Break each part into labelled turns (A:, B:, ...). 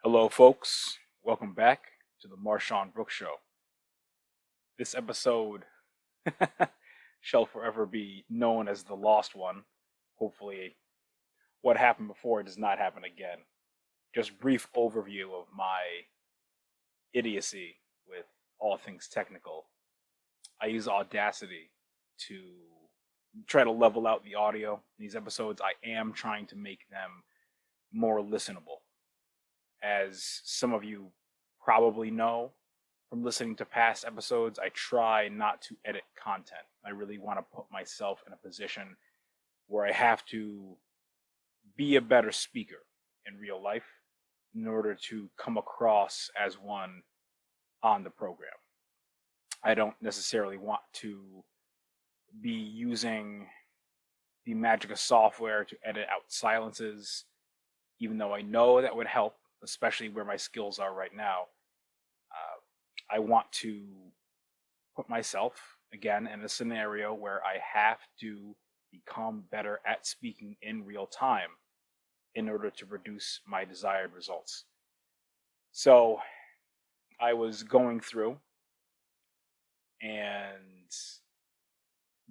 A: Hello, folks. Welcome back to the Marshawn Brooks Show. This episode shall forever be known as the lost one. Hopefully, what happened before does not happen again. Just brief overview of my idiocy with all things technical. I use Audacity to try to level out the audio in these episodes. I am trying to make them more listenable. As some of you probably know from listening to past episodes, I try not to edit content. I really want to put myself in a position where I have to be a better speaker in real life in order to come across as one on the program. I don't necessarily want to be using the magic of software to edit out silences, even though I know that would help, especially where my skills are right now. I want to put myself, again, in a scenario where I have to become better at speaking in real time in order to produce my desired results. So I was going through and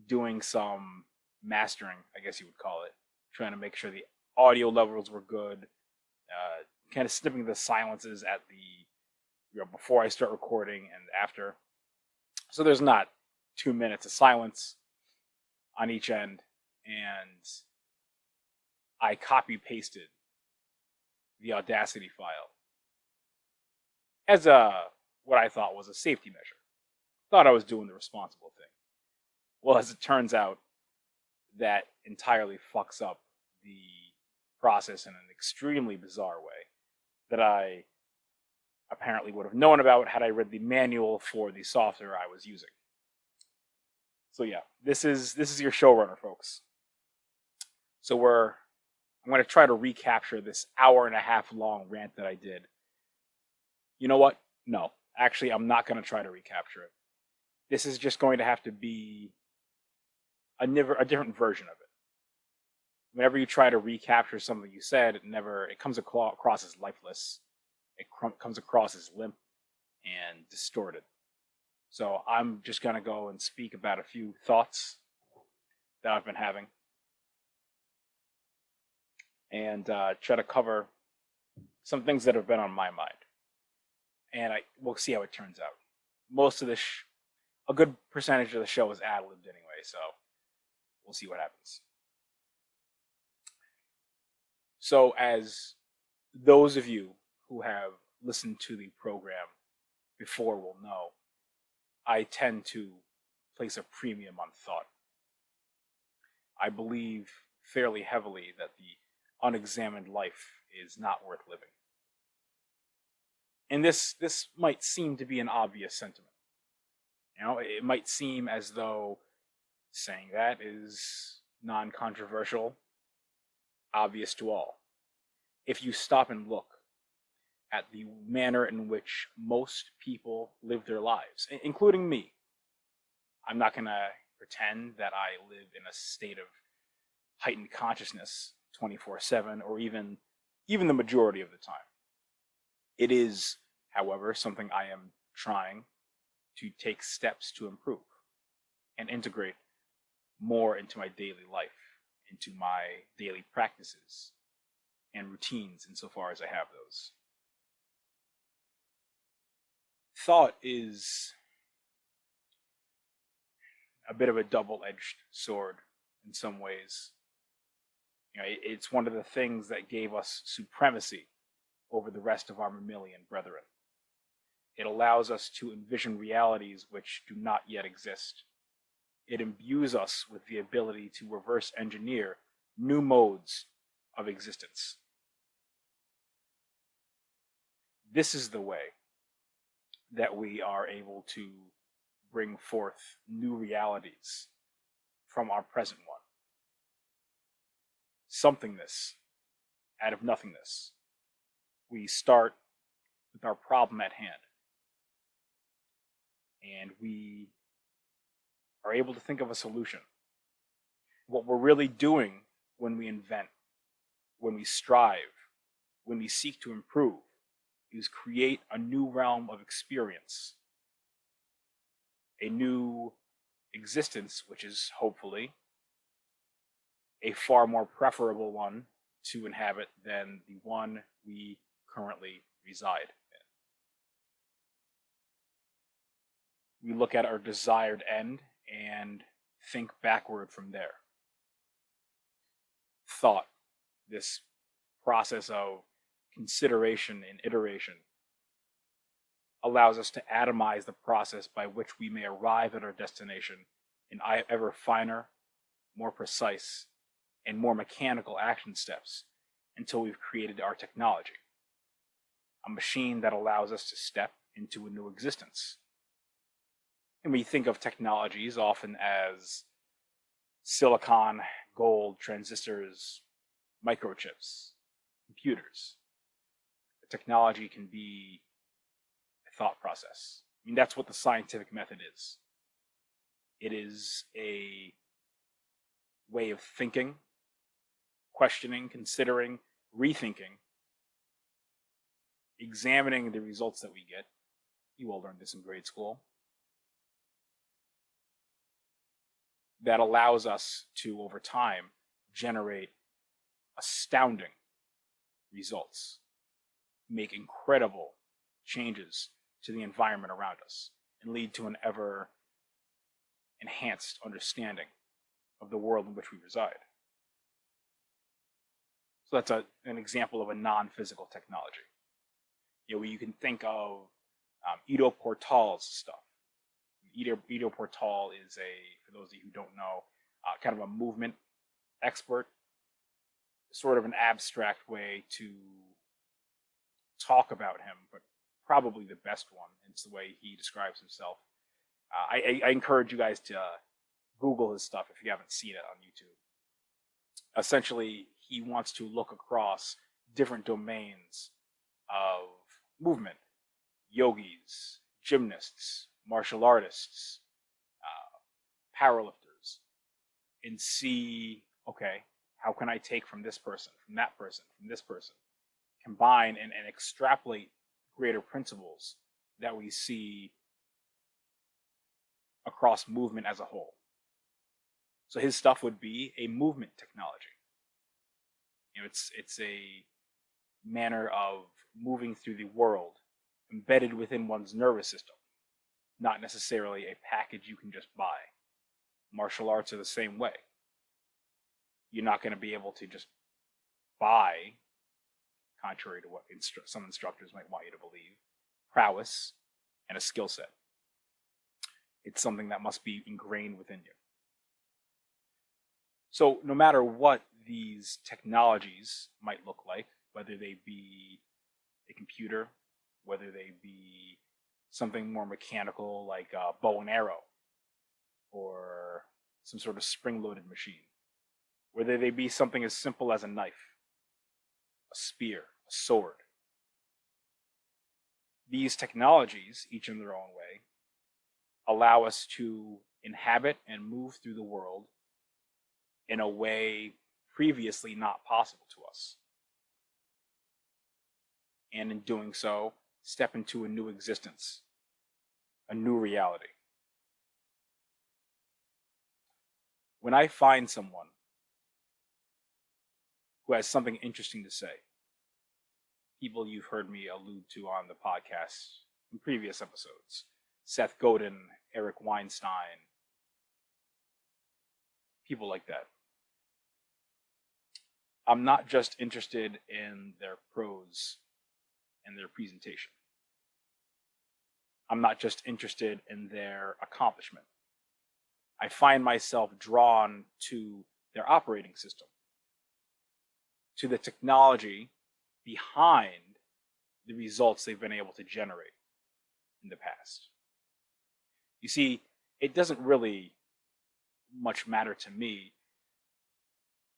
A: doing some mastering, I guess you would call it, trying to make sure the audio levels were good, kind of snipping the silences at the before I start recording and after, so there's not 2 minutes of silence on each end. And I copy pasted the Audacity file as what I thought was a safety measure. Thought I was doing the responsible thing. Well, as it turns out, that entirely fucks up the process in an extremely bizarre way that I apparently would have known about had I read the manual for the software I was using. So yeah, this is your showrunner, folks. So I'm going to try to recapture this hour and a half long rant that I did. You know what? No, actually, I'm not going to try to recapture it. This is just going to have to be a different version of it. Whenever you try to recapture something you said, it comes across as lifeless. It comes across as limp and distorted. So I'm just going to go and speak about a few thoughts that I've been having and try to cover some things that have been on my mind. And we'll see how it turns out. Most of a good percentage of the show is ad-libbed anyway, so we'll see what happens. So as those of you who have listened to the program before will know, I tend to place a premium on thought. I believe fairly heavily that the unexamined life is not worth living. And this might seem to be an obvious sentiment. It might seem as though saying that is non-controversial, obvious to all. If you stop and look at the manner in which most people live their lives, including me, I'm not going to pretend that I live in a state of heightened consciousness 24/7 or even the majority of the time. It is, however, something I am trying to take steps to improve and integrate more into my daily life, into my daily practices and routines insofar as I have those. Thought is a bit of a double-edged sword in some ways. It's one of the things that gave us supremacy over the rest of our mammalian brethren. It allows us to envision realities which do not yet exist. It imbues us with the ability to reverse engineer new modes of existence. This is the way that we are able to bring forth new realities from our present one. Somethingness out of nothingness. We start with our problem at hand, and we are able to think of a solution. What we're really doing when we invent, when we strive, when we seek to improve, is create a new realm of experience, a new existence, which is hopefully a far more preferable one to inhabit than the one we currently reside in. We look at our desired end and think backward from there. Thought, this process of consideration and iteration, allows us to atomize the process by which we may arrive at our destination in ever finer, more precise, and more mechanical action steps until we've created our technology. A machine that allows us to step into a new existence. And we think of technologies often as silicon, gold, transistors, microchips, computers. The technology can be a thought process. I mean, that's what the scientific method is. It is a way of thinking, questioning, considering, rethinking, examining the results that we get. You all learned this in grade school. That allows us to, over time, generate astounding results, make incredible changes to the environment around us, and lead to an ever enhanced understanding of the world in which we reside. So that's an example of a non-physical technology. You can think of Ido Portal's stuff. Ido Portal is for those of you who don't know, kind of a movement expert, sort of an abstract way to talk about him, but probably the best one. It's the way he describes himself. I encourage you guys to Google his stuff if you haven't seen it on YouTube. Essentially, he wants to look across different domains of movement, yogis, gymnasts, martial artists, powerlifters, and see, okay, how can I take from this person, from that person, from this person, combine and extrapolate greater principles that we see across movement as a whole. So his stuff would be a movement technology. It's a manner of moving through the world embedded within one's nervous system, not necessarily a package you can just buy. Martial arts are the same way. You're not going to be able to just buy, contrary to what some instructors might want you to believe, prowess and a skill set. It's something that must be ingrained within you. So no matter what these technologies might look like, whether they be a computer, whether they be something more mechanical like a bow and arrow, or some sort of spring-loaded machine, whether they be something as simple as a knife, a spear, a sword. These technologies, each in their own way, allow us to inhabit and move through the world in a way previously not possible to us. And in doing so, step into a new existence, a new reality. When I find someone who has something interesting to say, people you've heard me allude to on the podcast in previous episodes, Seth Godin, Eric Weinstein, people like that. I'm not just interested in their prose and their presentation. I'm not just interested in their accomplishment. I find myself drawn to their operating system, to the technology behind the results they've been able to generate in the past. You see, it doesn't really much matter to me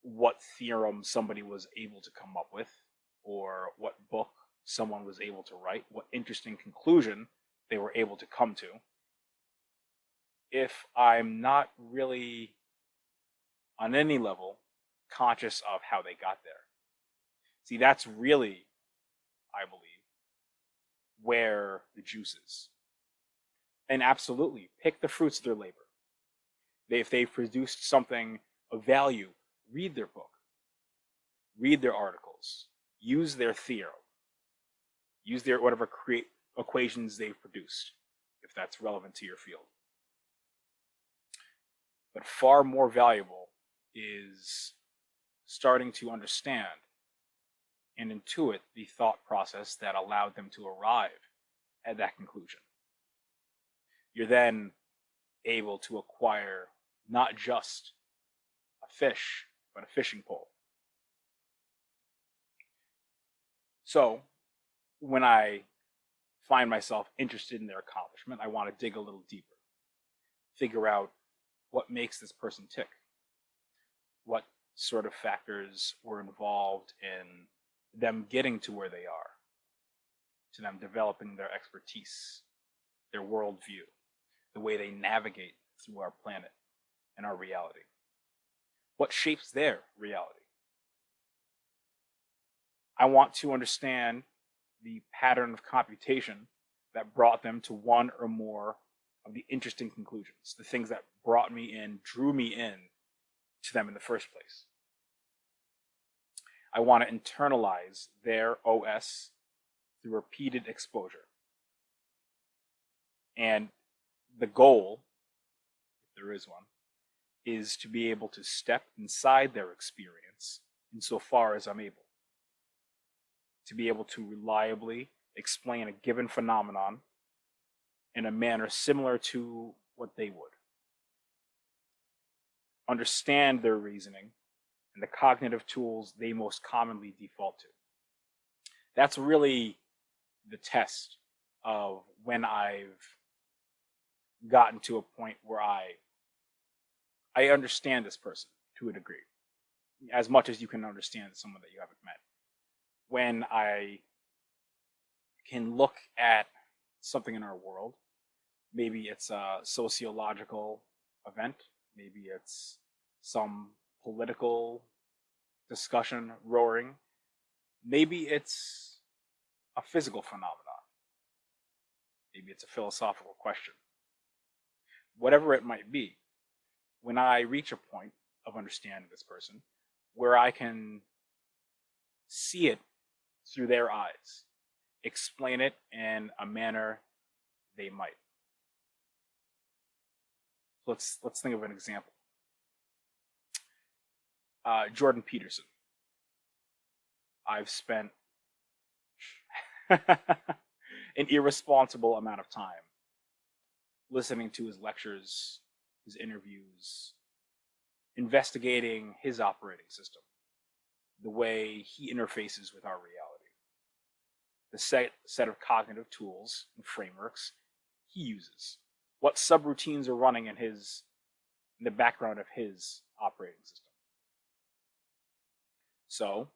A: what theorem somebody was able to come up with, or what book someone was able to write, what interesting conclusion they were able to come to, if I'm not really on any level conscious of how they got there. See, that's really, I believe, where the juice is. And absolutely, pick the fruits of their labor. If they've produced something of value, read their book, read their articles, use their theorem, use their whatever equations they've produced, if that's relevant to your field. But far more valuable is starting to understand and intuit the thought process that allowed them to arrive at that conclusion. You're then able to acquire not just a fish, but a fishing pole. So, when I find myself interested in their accomplishment, I want to dig a little deeper, figure out what makes this person tick, what sort of factors were involved in them getting to where they are, to them developing their expertise, their worldview, the way they navigate through our planet and our reality. What shapes their reality? I want to understand the pattern of computation that brought them to one or more of the interesting conclusions, the things that brought me in, drew me in to them in the first place. I want to internalize their OS through repeated exposure. And the goal, if there is one, is to be able to step inside their experience insofar as I'm able. To be able to reliably explain a given phenomenon in a manner similar to what they would. Understand their reasoning and the cognitive tools they most commonly default to. That's really the test of when I've gotten to a point where I understand this person to a degree, as much as you can understand someone that you haven't met. When I can look at something in our world, maybe it's a sociological event, maybe it's some political discussion roaring, maybe it's a physical phenomenon, maybe it's a philosophical question. Whatever it might be, when I reach a point of understanding this person where I can see it through their eyes, explain it in a manner they might. Let's think of an example. Jordan Peterson. I've spent an irresponsible amount of time listening to his lectures, his interviews, investigating his operating system, the way he interfaces with our reality, the set of cognitive tools and frameworks he uses, what subroutines are running in the background of his operating system. So,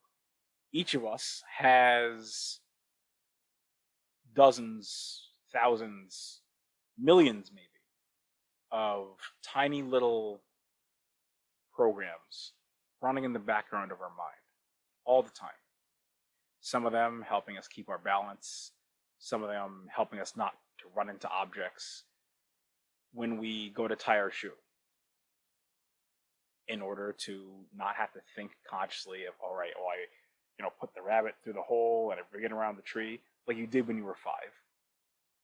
A: each of us has dozens, thousands, millions maybe, of tiny little programs running in the background of our mind all the time. Some of them helping us keep our balance, some of them helping us not to run into objects when we go to tie our shoe, in order to not have to think consciously of, all right, I put the rabbit through the hole and I bring it around the tree, like you did when you were 5.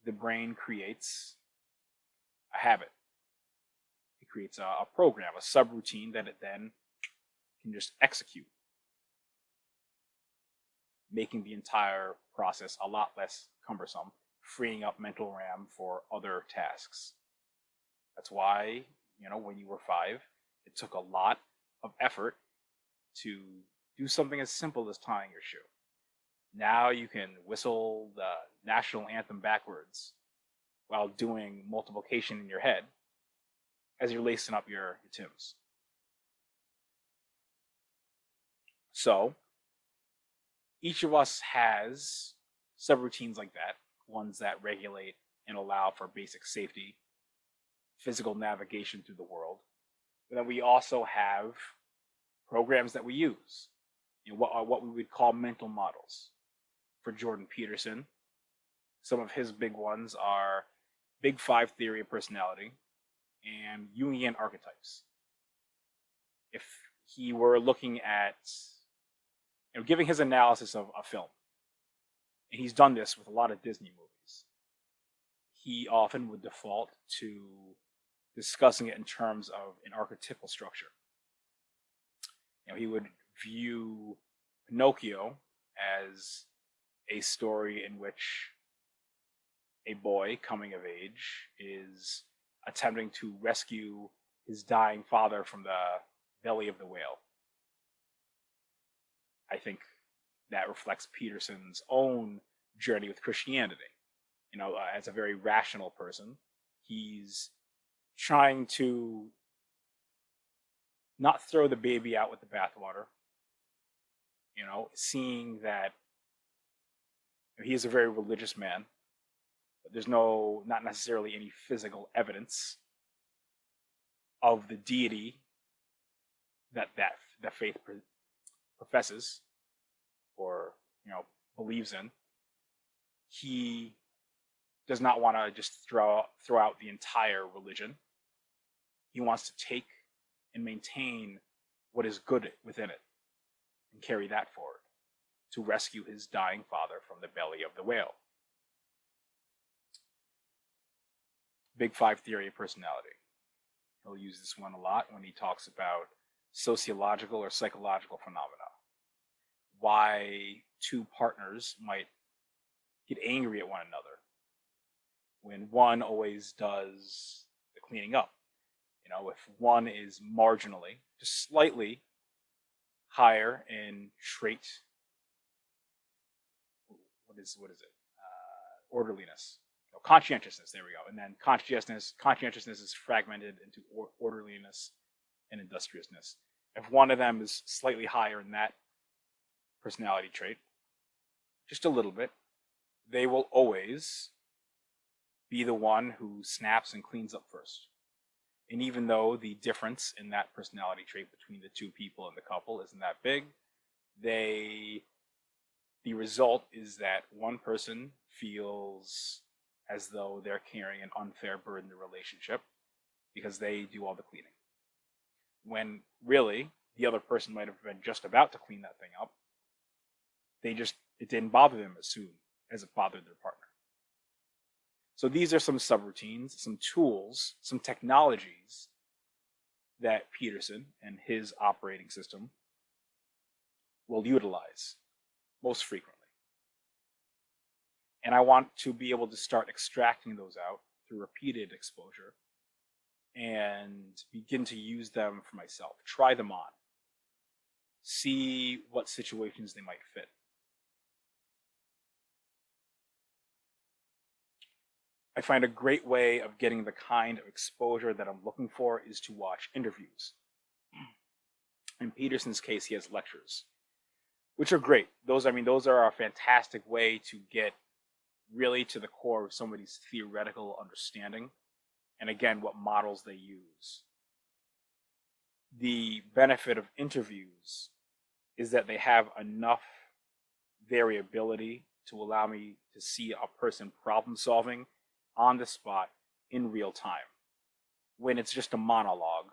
A: The brain creates a habit. It creates a program, a subroutine that it then can just execute, making the entire process a lot less cumbersome, freeing up mental RAM for other tasks. That's why, when you were 5, it took a lot of effort to do something as simple as tying your shoe. Now you can whistle the national anthem backwards while doing multiplication in your head as you're lacing up your Timbs. So, each of us has subroutines like that, ones that regulate and allow for basic safety, physical navigation through the world. But then we also have programs that we use, what we would call mental models. For Jordan Peterson, Some of his big ones are Big Five theory of personality and Jungian archetypes. If he were looking at, giving his analysis of a film, and he's done this with a lot of Disney movies, he often would default to discussing it in terms of an archetypal structure. He would view Pinocchio as a story in which a boy coming of age is attempting to rescue his dying father from the belly of the whale. I think that reflects Peterson's own journey with Christianity. As a very rational person, he's trying to not throw the baby out with the bathwater. Seeing that he is a very religious man, but there's not necessarily any physical evidence of the deity that the faith professes or believes in. He does not want to just throw out the entire religion. He wants to take and maintain what is good within it and carry that forward to rescue his dying father from the belly of the whale. Big Five theory of personality. He'll use this one a lot when he talks about sociological or psychological phenomena. Why two partners might get angry at one another when one always does the cleaning up. If one is marginally, just slightly higher in trait, what is it? Orderliness. Conscientiousness, there we go. And then conscientiousness is fragmented into orderliness and industriousness. If one of them is slightly higher in that personality trait, just a little bit, they will always be the one who snaps and cleans up first. And even though the difference in that personality trait between the two people in the couple isn't that big, the result is that one person feels as though they're carrying an unfair burden in the relationship because they do all the cleaning. When really, the other person might have been just about to clean that thing up. It didn't bother them as soon as it bothered their partner. So these are some subroutines, some tools, some technologies that Peterson and his operating system will utilize most frequently. And I want to be able to start extracting those out through repeated exposure and begin to use them for myself. Try them on. See what situations they might fit. I find a great way of getting the kind of exposure that I'm looking for is to watch interviews. In Peterson's case, he has lectures, which are great. Those are a fantastic way to get really to the core of somebody's theoretical understanding, and again, what models they use. The benefit of interviews is that they have enough variability to allow me to see a person problem solving on the spot in real time. When it's just a monologue,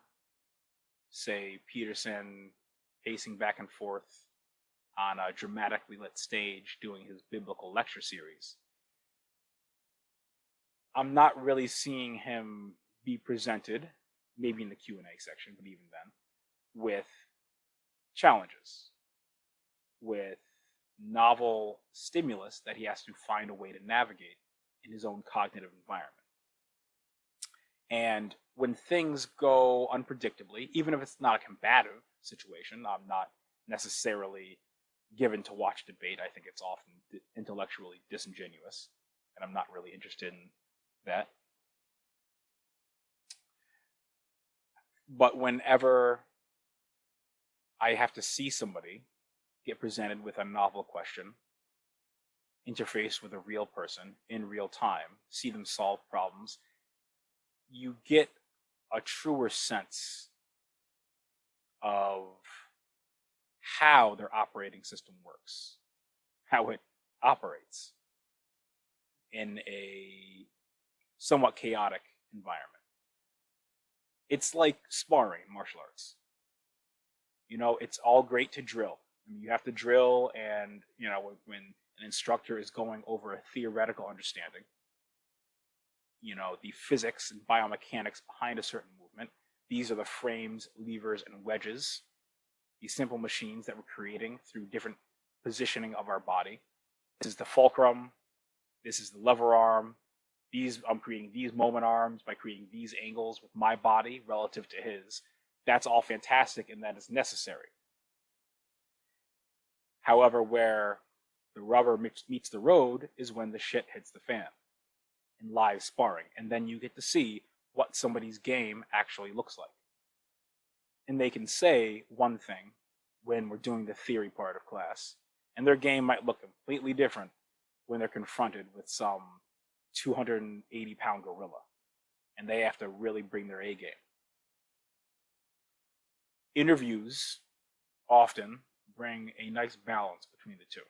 A: say Peterson pacing back and forth on a dramatically lit stage doing his biblical lecture series, I'm not really seeing him be presented, maybe in the Q&A section, but even then, with challenges, with novel stimulus that he has to find a way to navigate in his own cognitive environment. And when things go unpredictably, even if it's not a combative situation, I'm not necessarily given to watch debate. I think it's often intellectually disingenuous, and I'm not really interested in that. But whenever I have to see somebody get presented with a novel question, interface with a real person in real time, see them solve problems, you get a truer sense of how their operating system works, how it operates. in a somewhat chaotic environment. It's like sparring in martial arts. It's all great to drill. I mean, you have to drill, and when an instructor is going over a theoretical understanding, the physics and biomechanics behind a certain movement. These are the frames, levers, and wedges, these simple machines that we're creating through different positioning of our body. This is the fulcrum. This is the lever arm. I'm creating these moment arms by creating these angles with my body relative to his. That's all fantastic, and that is necessary. However, where the rubber meets the road is when the shit hits the fan in live sparring, and then you get to see what somebody's game actually looks like. And they can say one thing when we're doing the theory part of class, and their game might look completely different when they're confronted with some 280-pound gorilla, and they have to really bring their A game. Interviews often bring a nice balance between the two.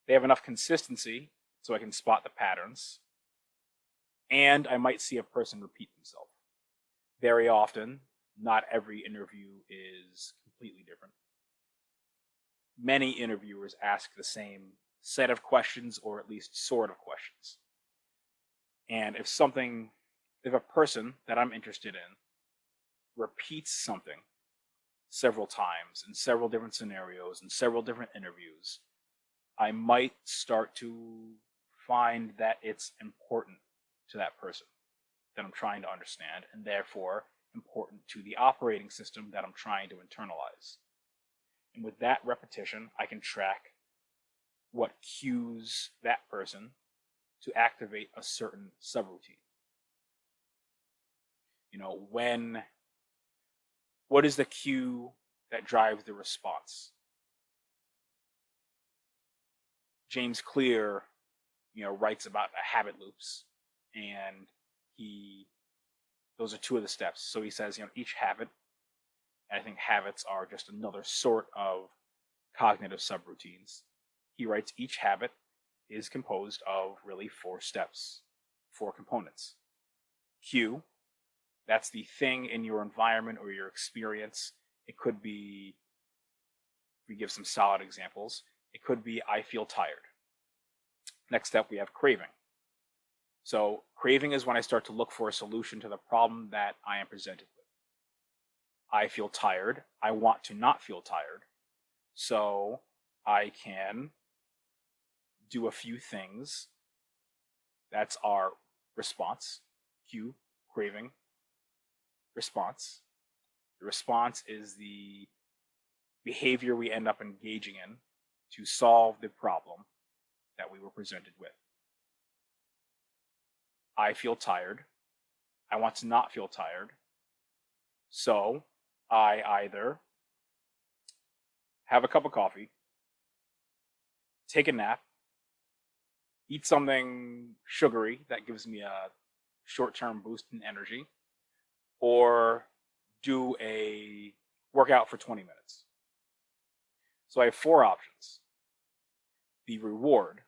A: They have enough consistency so I can spot the patterns, and I might see a person repeat themselves. Very often, not every interview is completely different. Many interviewers ask the same set of questions, or at least sort of questions. And if a person that I'm interested in repeats something several times in several different scenarios and several different interviews, I might start to find that it's important to that person that I'm trying to understand, and therefore important to the operating system that I'm trying to internalize. And with that repetition, I can track what cues that person to activate a certain subroutine. What is the cue that drives the response? James Clear, writes about habit loops, and those are two of the steps. So he says, each habit, and I think habits are just another sort of cognitive subroutines. He writes each habit is composed of really 4 steps, 4 components. Cue, that's the thing in your environment or your experience. It could be, if we give some solid examples, it could be I feel tired. Next step, we have craving. So craving is when I start to look for a solution to the problem that I am presented with. I feel tired. I want to not feel tired. So I can do a few things. That's our response. Cue, craving, response. The response is the behavior we end up engaging in to solve the problem that we were presented with. I feel tired. I want to not feel tired. So I either have a cup of coffee, take a nap, eat something sugary that gives me a short-term boost in energy, or do a workout for 20 minutes. So I have 4 options. The reward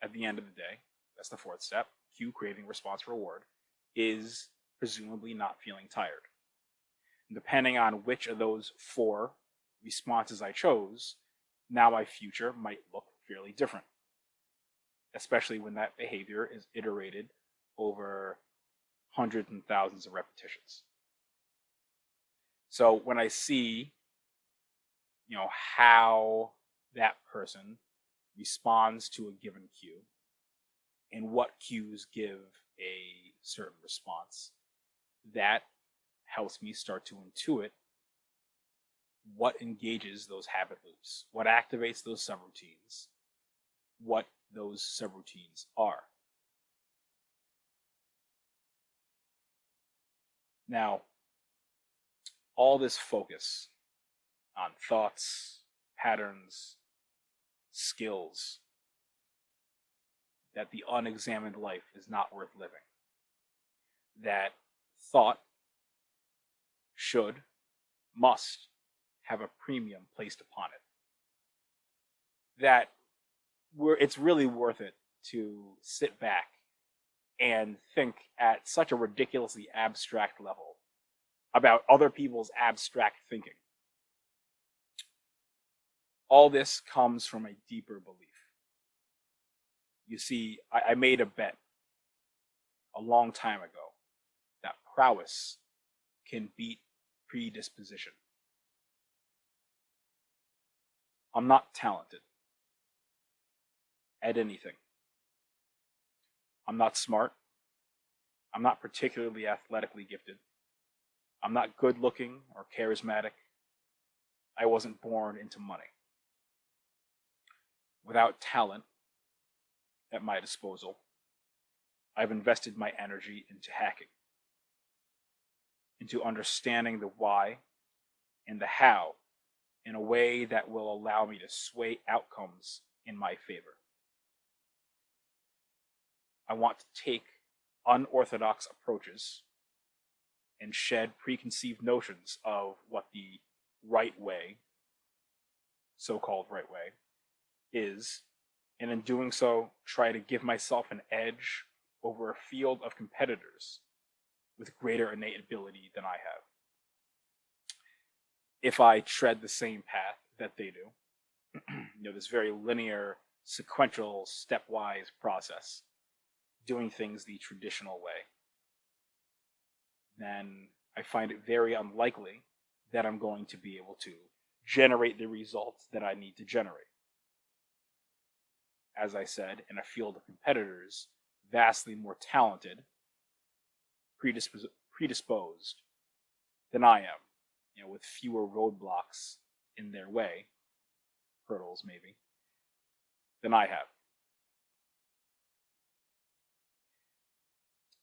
A: at the end of the day, that's the 4th step, cue, craving, response, reward, is presumably not feeling tired. And depending on which of those 4 responses I chose, now my future might look fairly different, especially when that behavior is iterated over hundreds and thousands of repetitions. So when I see, how that person responds to a given cue and what cues give a certain response, that helps me start to intuit what engages those habit loops, what activates those subroutines, what those subroutines are. Now, all this focus on thoughts, patterns, skills, that the unexamined life is not worth living, that thought should, must have a premium placed upon it, that it's really worth it to sit back and think at such a ridiculously abstract level about other people's abstract thinking. All this comes from a deeper belief. You see, I made a bet a long time ago that prowess can beat predisposition. I'm not talented at anything. I'm not smart. I'm not particularly athletically gifted. I'm not good looking or charismatic. I wasn't born into money. Without talent at my disposal, I've invested my energy into hacking, into understanding the why and the how in a way that will allow me to sway outcomes in my favor. I want to take unorthodox approaches and shed preconceived notions of what the right way, so-called right way, is, and in doing so, try to give myself an edge over a field of competitors with greater innate ability than I have. If I tread the same path that they do, this very linear, sequential, stepwise process, doing things the traditional way, then I find it very unlikely that I'm going to be able to generate the results that I need to generate. As I said, in a field of competitors vastly more talented, predisposed than I am, with fewer roadblocks in their way, hurdles maybe, than I have.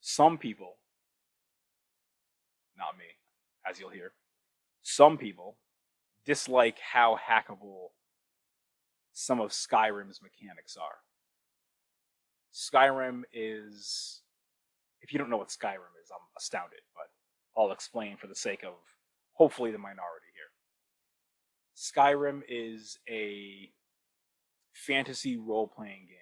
A: Some people, not me, as you'll hear, some people dislike how hackable some of Skyrim's mechanics are. Skyrim is, if you don't know what Skyrim is, I'm astounded, but I'll explain for the sake of hopefully the minority here. Skyrim is a fantasy role-playing game.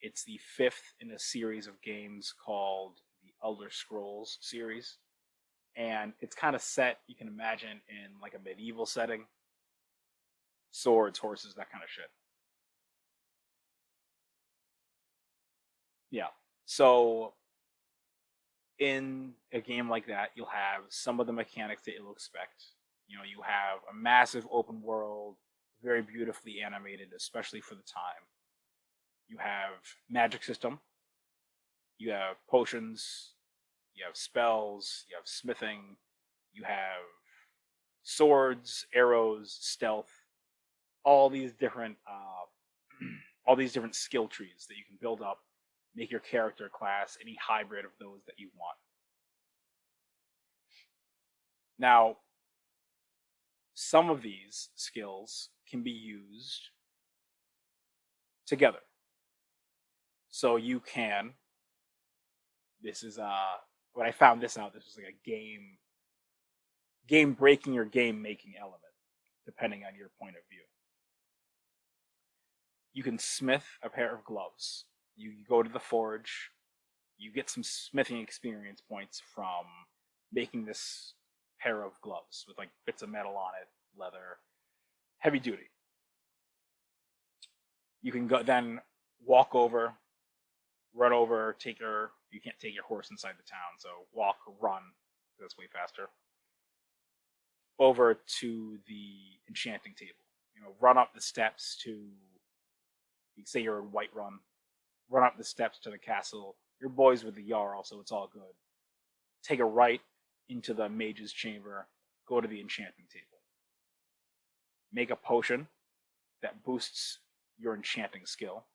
A: It's the fifth in a series of games called the Elder Scrolls series. And it's kind of set, you can imagine, in like a medieval setting. Swords, horses, that kind of shit. Yeah. So in a game like that, you'll have some of the mechanics that you'll expect. You have a massive open world, very beautifully animated, especially for the time. You have magic system. You have potions. You have spells. You have smithing. You have swords, arrows, stealth. All these different skill trees that you can build up, make your character class any hybrid of those that you want. Now, some of these skills can be used together. So you can, this is when I found this out, this was like a game breaking or game making element, depending on your point of view. You can smith a pair of gloves. You go to the forge, you get some smithing experience points from making this pair of gloves with like bits of metal on it, leather, heavy duty. You can go then walk over, run over, you can't take your horse inside the town, so walk, run, that's way faster, over to the enchanting table. Run up the steps to, say you're in Whiterun, run up the steps to the castle. Your boy's with the Jarl, so it's all good. Take a right into the mage's chamber, go to the enchanting table. Make a potion that boosts your enchanting skill.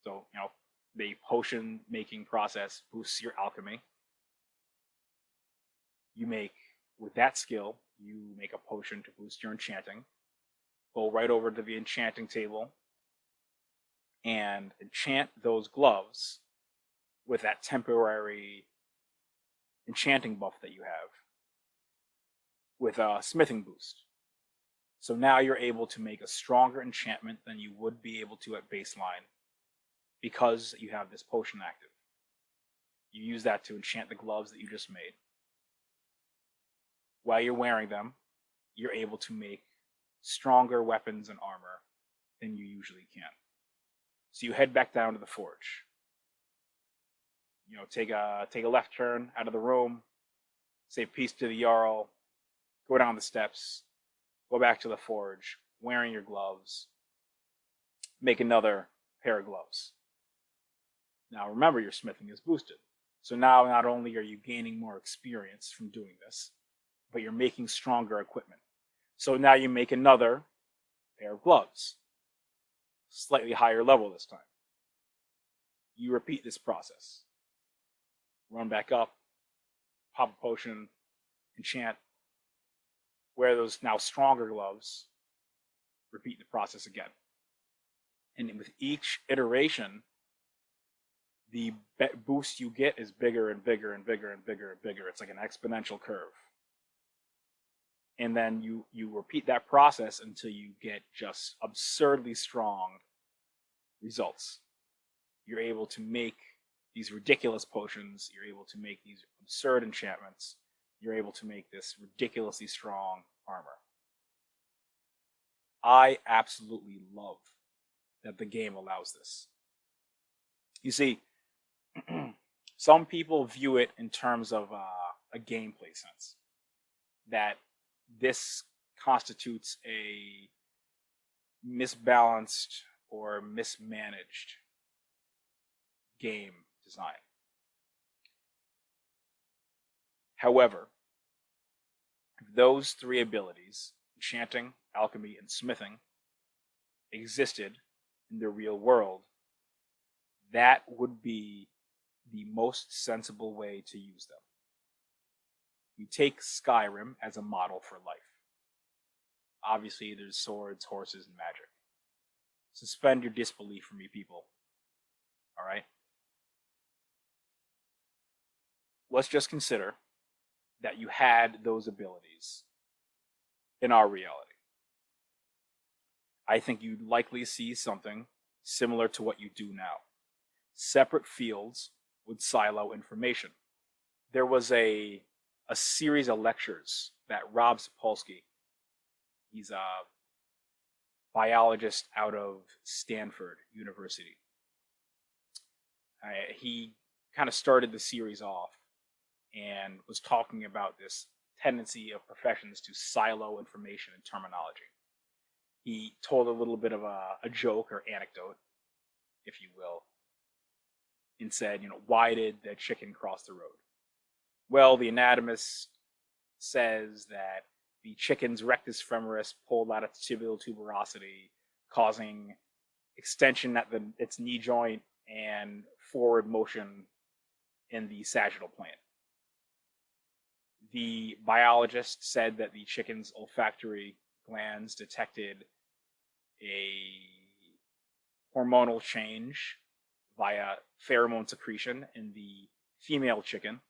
A: So, the potion making process boosts your alchemy. With that skill, you make a potion to boost your enchanting. Go right over to the enchanting table and enchant those gloves with that temporary enchanting buff that you have with a smithing boost. So now you're able to make a stronger enchantment than you would be able to at baseline because you have this potion active. You use that to enchant the gloves that you just made. While you're wearing them, you're able to make stronger weapons and armor than you usually can. So you head back down to the forge. Take a left turn out of the room, say peace to the Jarl, go down the steps, go back to the forge, wearing your gloves, make another pair of gloves. Now remember, your smithing is boosted. So now not only are you gaining more experience from doing this, but you're making stronger equipment. So now you make another pair of gloves, slightly higher level this time. You repeat this process. Run back up, pop a potion, enchant, wear those now stronger gloves, repeat the process again. And with each iteration, the boost you get is bigger and bigger and bigger and bigger and bigger. It's like an exponential curve. And then you repeat that process until you get just absurdly strong results. You're able to make these ridiculous potions. You're able to make these absurd enchantments. You're able to make this ridiculously strong armor. I absolutely love that the game allows this. You see, some people view it in terms of a gameplay sense, that this constitutes a misbalanced or mismanaged game design. However, if those three abilities, enchanting, alchemy, and smithing, existed in the real world, that would be the most sensible way to use them. You take Skyrim as a model for life. Obviously, there's swords, horses, and magic. Suspend your disbelief for me, people. All right? Let's just consider that you had those abilities in our reality. I think you'd likely see something similar to what you do now. Separate fields would silo information. There was a series of lectures that Rob Sapolsky, he's a biologist out of Stanford University, he kind of started the series off and was talking about this tendency of professions to silo information and terminology. He told a little bit of a joke or anecdote, if you will, and said, why did the chicken cross the road? Well, the anatomist says that the chicken's rectus femoris pulled out its tibial tuberosity, causing extension at its knee joint and forward motion in the sagittal plane. The biologist said that the chicken's olfactory glands detected a hormonal change via pheromone secretion in the female chicken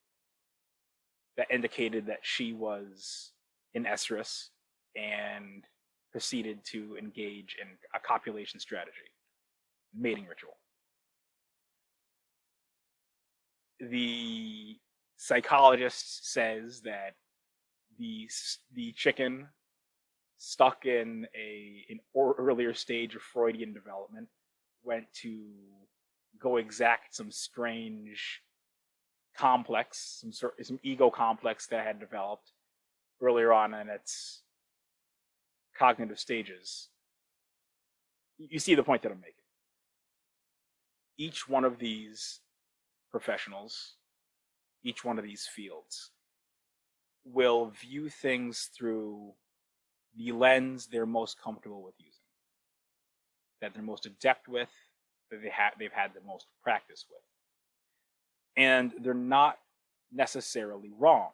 A: that indicated that she was in estrus and proceeded to engage in a copulation strategy, mating ritual. The psychologist says that the chicken stuck in an earlier stage of Freudian development went to go exact some strange complex, some ego complex that had developed earlier on in its cognitive stages. You see the point that I'm making. Each one of these professionals, each one of these fields, will view things through the lens they're most comfortable with using, that they're most adept with, that they've had the most practice with. And they're not necessarily wrong.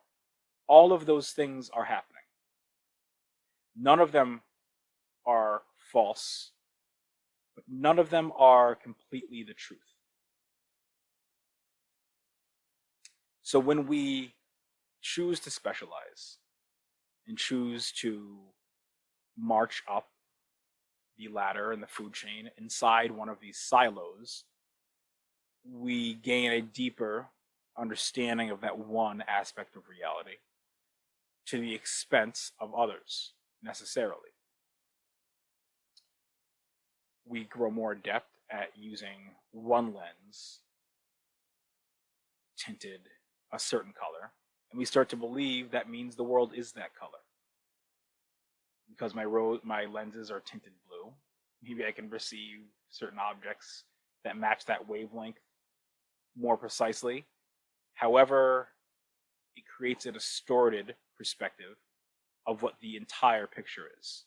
A: All of those things are happening. None of them are false, but none of them are completely the truth. So when we choose to specialize and choose to march up the ladder in the food chain inside one of these silos, we gain a deeper understanding of that one aspect of reality to the expense of others, necessarily. We grow more adept at using one lens tinted a certain color, and we start to believe that means the world is that color. Because my lenses are tinted blue, maybe I can perceive certain objects that match that wavelength more precisely. However, it creates a distorted perspective of what the entire picture is.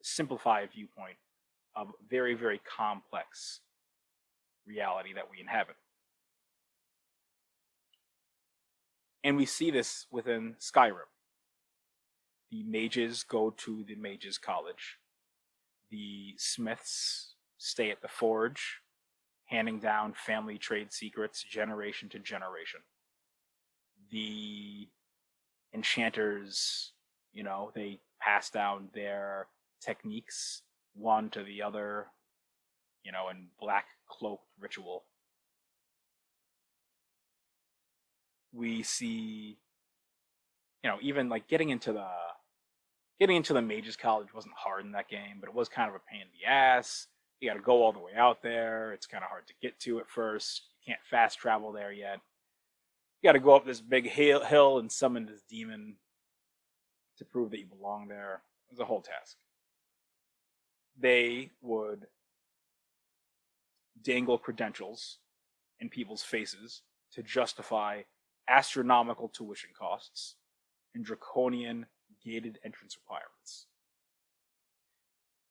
A: A simplified viewpoint of very, very complex reality that we inhabit. And we see this within Skyrim. The mages go to the mages' college. The smiths stay at the forge, handing down family trade secrets generation to generation. The enchanters, they pass down their techniques one to the other, in black cloaked ritual. We see, even like getting into the mages college wasn't hard in that game, but it was kind of a pain in the ass. You got to go all the way out there. It's kind of hard to get to at first. You can't fast travel there yet. You got to go up this big hill and summon this demon to prove that you belong there. It was a whole task. They would dangle credentials in people's faces to justify astronomical tuition costs and draconian gated entrance requirements.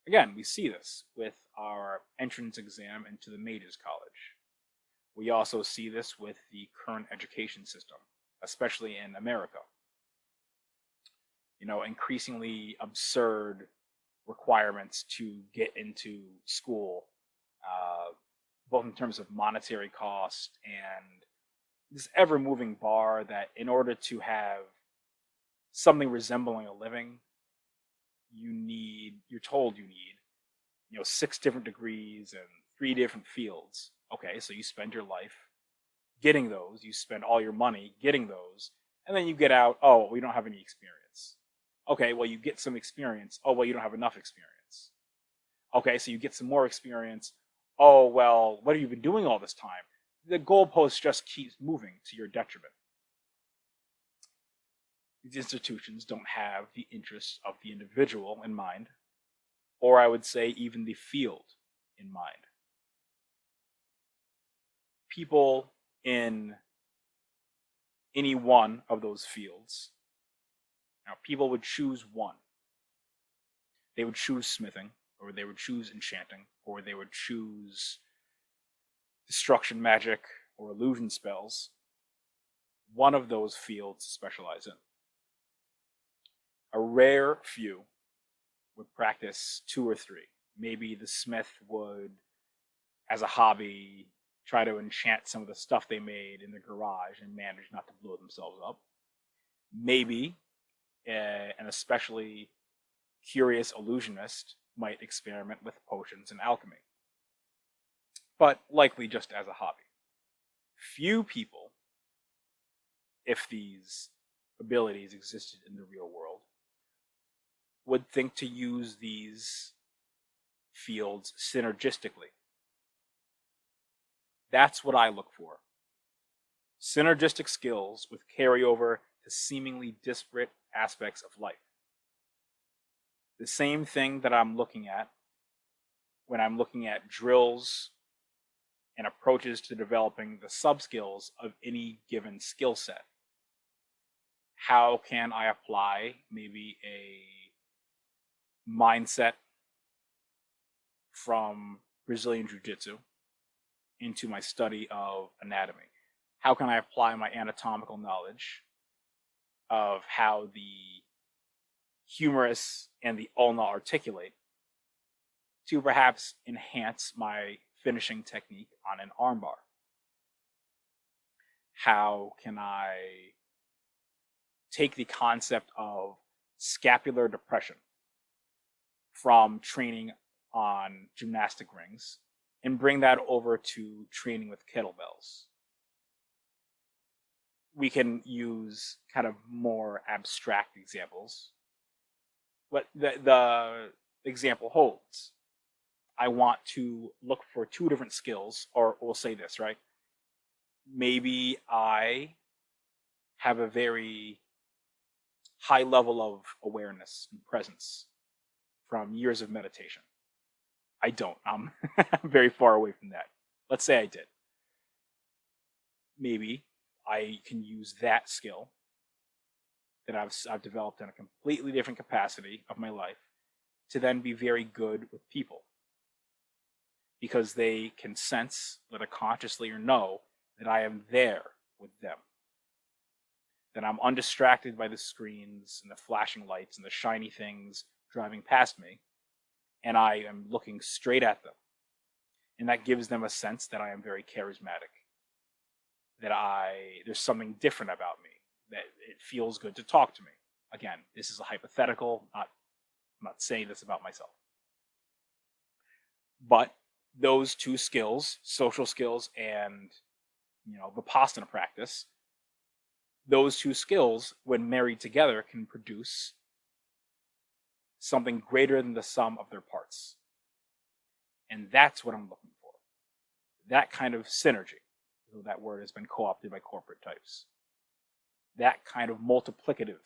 A: Again, we see this with our entrance exam into the Mages College. We also see this with the current education system, especially in America. Increasingly absurd requirements to get into school, both in terms of monetary cost and this ever-moving bar that in order to have something resembling a living, you're told you need, 6 different degrees and 3 different fields. Okay, so you spend your life getting those, you spend all your money getting those, and then you get out, oh, we don't have any experience. Okay, well, you get some experience. Oh, well, you don't have enough experience. Okay, so you get some more experience. Oh, well, what have you been doing all this time? The goalpost just keeps moving to your detriment. These institutions don't have the interests of the individual in mind, or I would say even the field in mind. People in any one of those fields, now people would choose one. They would choose smithing, or they would choose enchanting, or they would choose destruction magic or illusion spells. One of those fields to specialize in. A rare few would practice 2 or 3. Maybe the smith would, as a hobby, try to enchant some of the stuff they made in the garage and manage not to blow themselves up. Maybe an especially curious illusionist might experiment with potions and alchemy, but likely just as a hobby. Few people, if these abilities existed in the real world, would think to use these fields synergistically. That's what I look for. Synergistic skills with carryover to seemingly disparate aspects of life. The same thing that I'm looking at when I'm looking at drills and approaches to developing the sub-skills of any given skill set. How can I apply maybe a mindset from Brazilian Jiu-Jitsu into my study of anatomy? How can I apply my anatomical knowledge of how the humerus and the ulna articulate to perhaps enhance my finishing technique on an armbar? How can I take the concept of scapular depression, from training on gymnastic rings and bring that over to training with kettlebells. We can use kind of more abstract examples. But the example holds. I want to look for two different skills, or we'll say this, right? Maybe I have a very high level of awareness and presence from years of meditation. I don't. I'm very far away from that. Let's say I did. Maybe I can use that skill that I've developed in a completely different capacity of my life to then be very good with people, because they can sense, whether consciously or no, that I am there with them, that I'm undistracted by the screens and the flashing lights and the shiny things driving past me, and I am looking straight at them. And that gives them a sense that I am very charismatic, that there's something different about me, that it feels good to talk to me. Again, this is a hypothetical, I'm not saying this about myself. But those two skills, social skills and Vipassana practice, those two skills, when married together, can produce something greater than the sum of their parts. And that's what I'm looking for. That kind of synergy, though that word has been co-opted by corporate types. That kind of multiplicative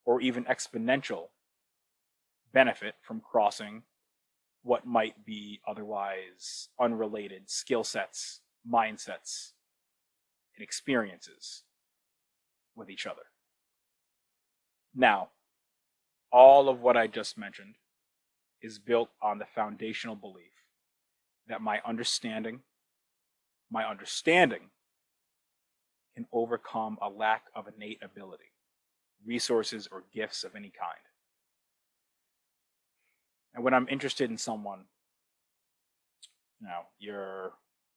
A: or even exponential benefit from crossing what might be otherwise unrelated skill sets, mindsets, and experiences with each other. Now, all of what I just mentioned is built on the foundational belief that my understanding can overcome a lack of innate ability, resources, or gifts of any kind. And when I'm interested in someone, your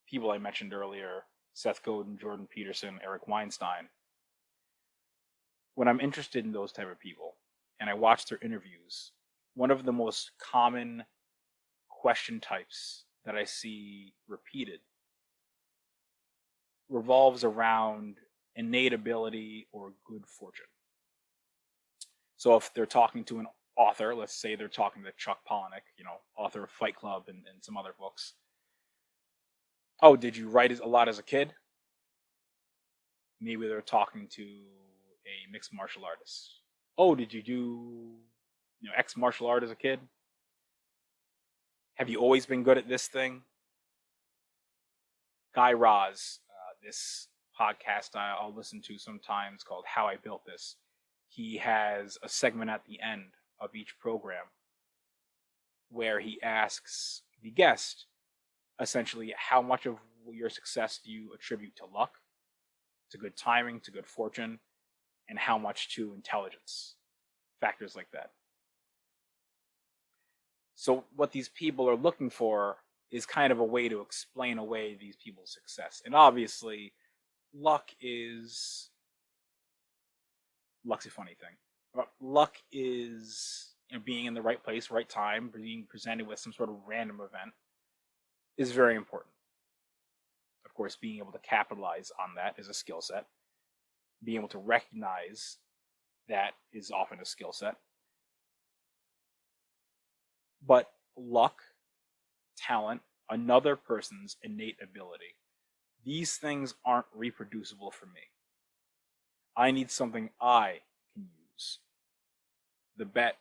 A: people I mentioned earlier, Seth Godin, Jordan Peterson, Eric Weinstein, when I'm interested in those type of people and I watch their interviews, one of the most common question types that I see repeated revolves around innate ability or good fortune. So if they're talking to an author, let's say they're talking to Chuck Palahniuk, author of Fight Club and some other books. Oh, did you write a lot as a kid? Maybe they're talking to a mixed martial artist. Oh, did you do X martial art as a kid? Have you always been good at this thing? Guy Raz, this podcast I'll listen to sometimes called How I Built This. He has a segment at the end of each program where he asks the guest essentially how much of your success do you attribute to luck, to good timing, to good fortune, and how much to intelligence, factors like that. So what these people are looking for is kind of a way to explain away these people's success. And obviously, luck's a funny thing. Luck is being in the right place, right time, being presented with some sort of random event is very important. Of course, being able to capitalize on that is a skill set. Being able to recognize that is often a skill set. But luck, talent, another person's innate ability, these things aren't reproducible for me. I need something I can use. The bet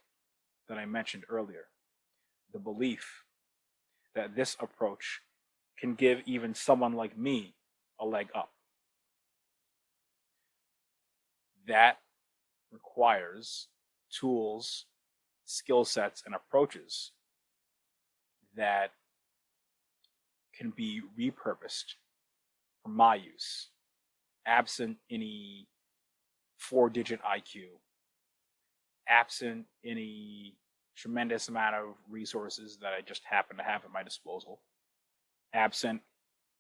A: that I mentioned earlier, the belief that this approach can give even someone like me a leg up. That requires tools, skill sets, and approaches that can be repurposed for my use, absent any 4-digit IQ, absent any tremendous amount of resources that I just happen to have at my disposal, absent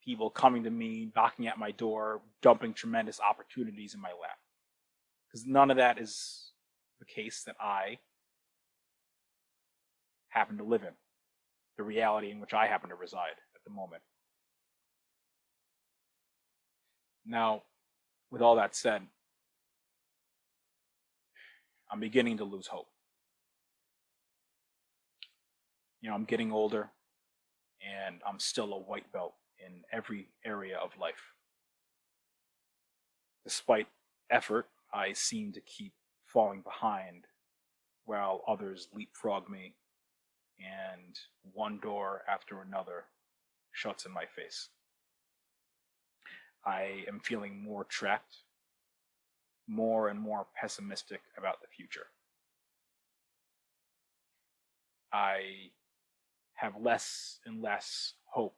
A: people coming to me, knocking at my door, dumping tremendous opportunities in my lap. Because none of that is the case that I happen to live in, the reality in which I happen to reside at the moment. Now, with all that said, I'm beginning to lose hope. I'm getting older, and I'm still a white belt in every area of life. Despite effort, I seem to keep falling behind while others leapfrog me, and one door after another shuts in my face. I am feeling more trapped, more and more pessimistic about the future. I have less and less hope,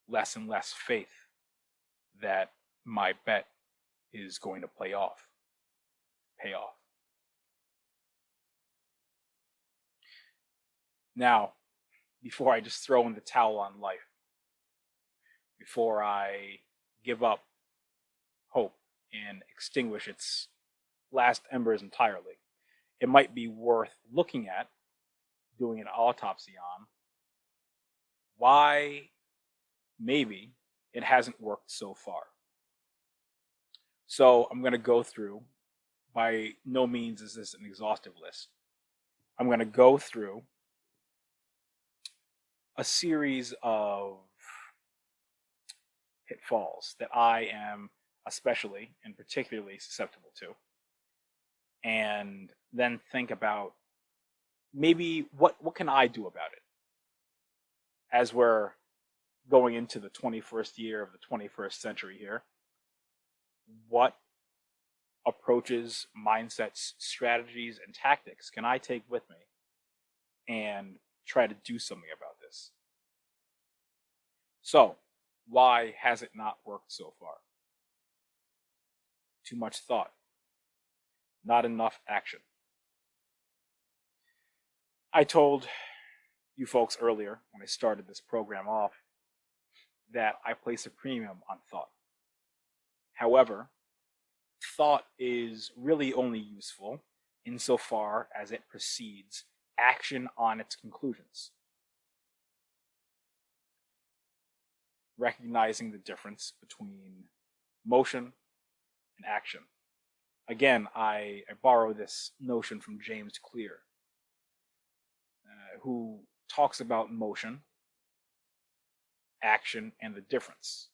A: less and less faith that my bet is going to pay off. Now, before I just throw in the towel on life, before I give up hope and extinguish its last embers entirely, it might be worth looking at, doing an autopsy on, why maybe it hasn't worked so far. So I'm going to go through, by no means is this an exhaustive list, I'm going to go through a series of pitfalls that I am especially and particularly susceptible to, and then think about maybe what can I do about it as we're going into the 21st year of the 21st century here. What approaches, mindsets, strategies, and tactics can I take with me and try to do something about this? So, why has it not worked so far? Too much thought. Not enough action. I told you folks earlier when I started this program off that I place a premium on thought. However, thought is really only useful insofar as it precedes action on its conclusions. Recognizing the difference between motion and action. Again, I borrow this notion from James Clear, who talks about motion, action, and the difference.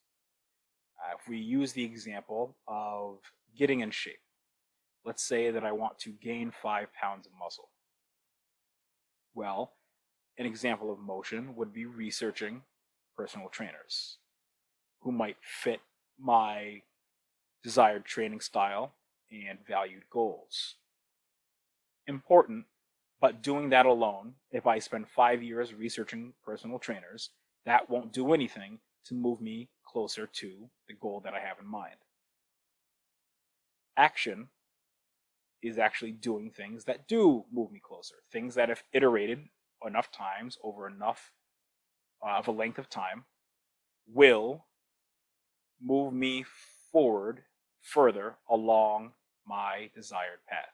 A: If we use the example of getting in shape, let's say that I want to gain 5 pounds of muscle. Well, an example of motion would be researching personal trainers who might fit my desired training style and valued goals. Important, but doing that alone, if I spend 5 years researching personal trainers, that won't do anything to move me closer to the goal that I have in mind. Action is actually doing things that do move me closer, things that if iterated enough times over enough of a length of time will move me forward further along my desired path.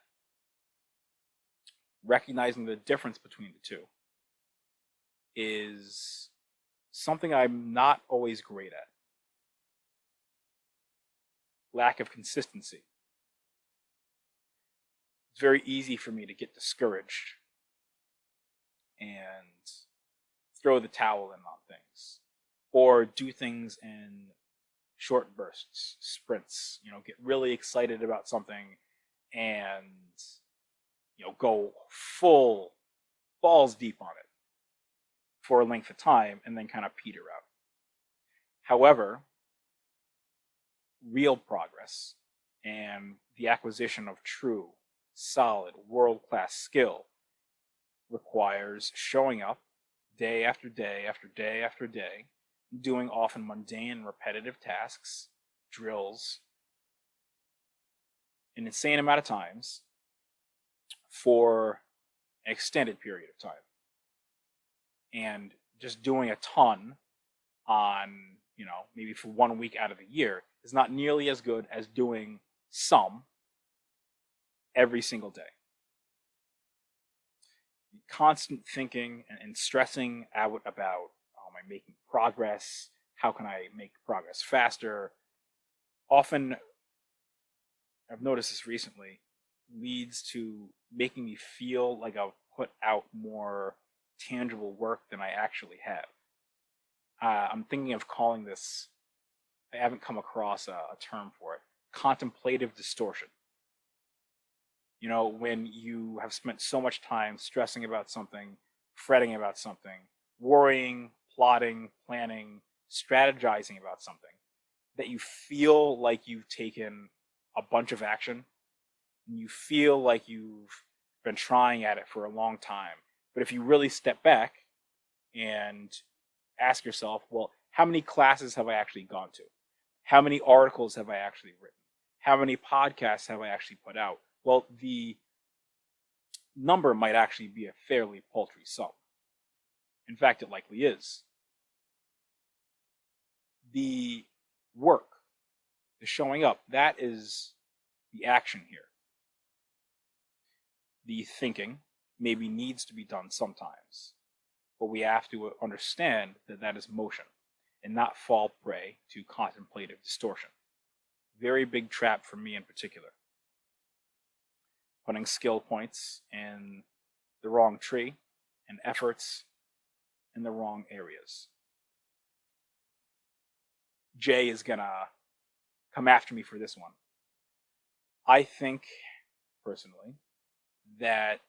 A: Recognizing the difference between the two is something I'm not always great at. Lack of consistency. It's very easy for me to get discouraged and throw the towel in on things, or do things in short bursts, sprints, get really excited about something and go full balls deep on it for a length of time and then kind of peter out. However, real progress and the acquisition of true, solid, world-class skill requires showing up day after day after day after day, doing often mundane and repetitive tasks, drills, an insane amount of times for an extended period of time. And just doing a ton on, maybe for 1 week out of the year is not nearly as good as doing some every single day. constant thinking and stressing out about, am I making progress? How can I make progress faster? Often, I've noticed this recently, leads to making me feel like I've put out more tangible work than I actually have. I'm thinking of calling this, I haven't come across a term for it, contemplative distortion. You know, when you have spent so much time stressing about something, fretting about something, worrying, plotting, planning, strategizing about something, that you feel like you've taken a bunch of action, and you feel like you've been trying at it for a long time. But if you really step back and ask yourself, well, how many classes have I actually gone to? How many articles have I actually written? How many podcasts have I actually put out? Well, the number might actually be a fairly paltry sum. In fact, it likely is. The work, the showing up, that is the action here. The thinking maybe needs to be done sometimes, but we have to understand that that is motion and not fall prey to contemplative distortion. Very big trap for me in particular. Putting skill points in the wrong tree and efforts in the wrong areas. Jay is gonna come after me for this one. I think, personally, that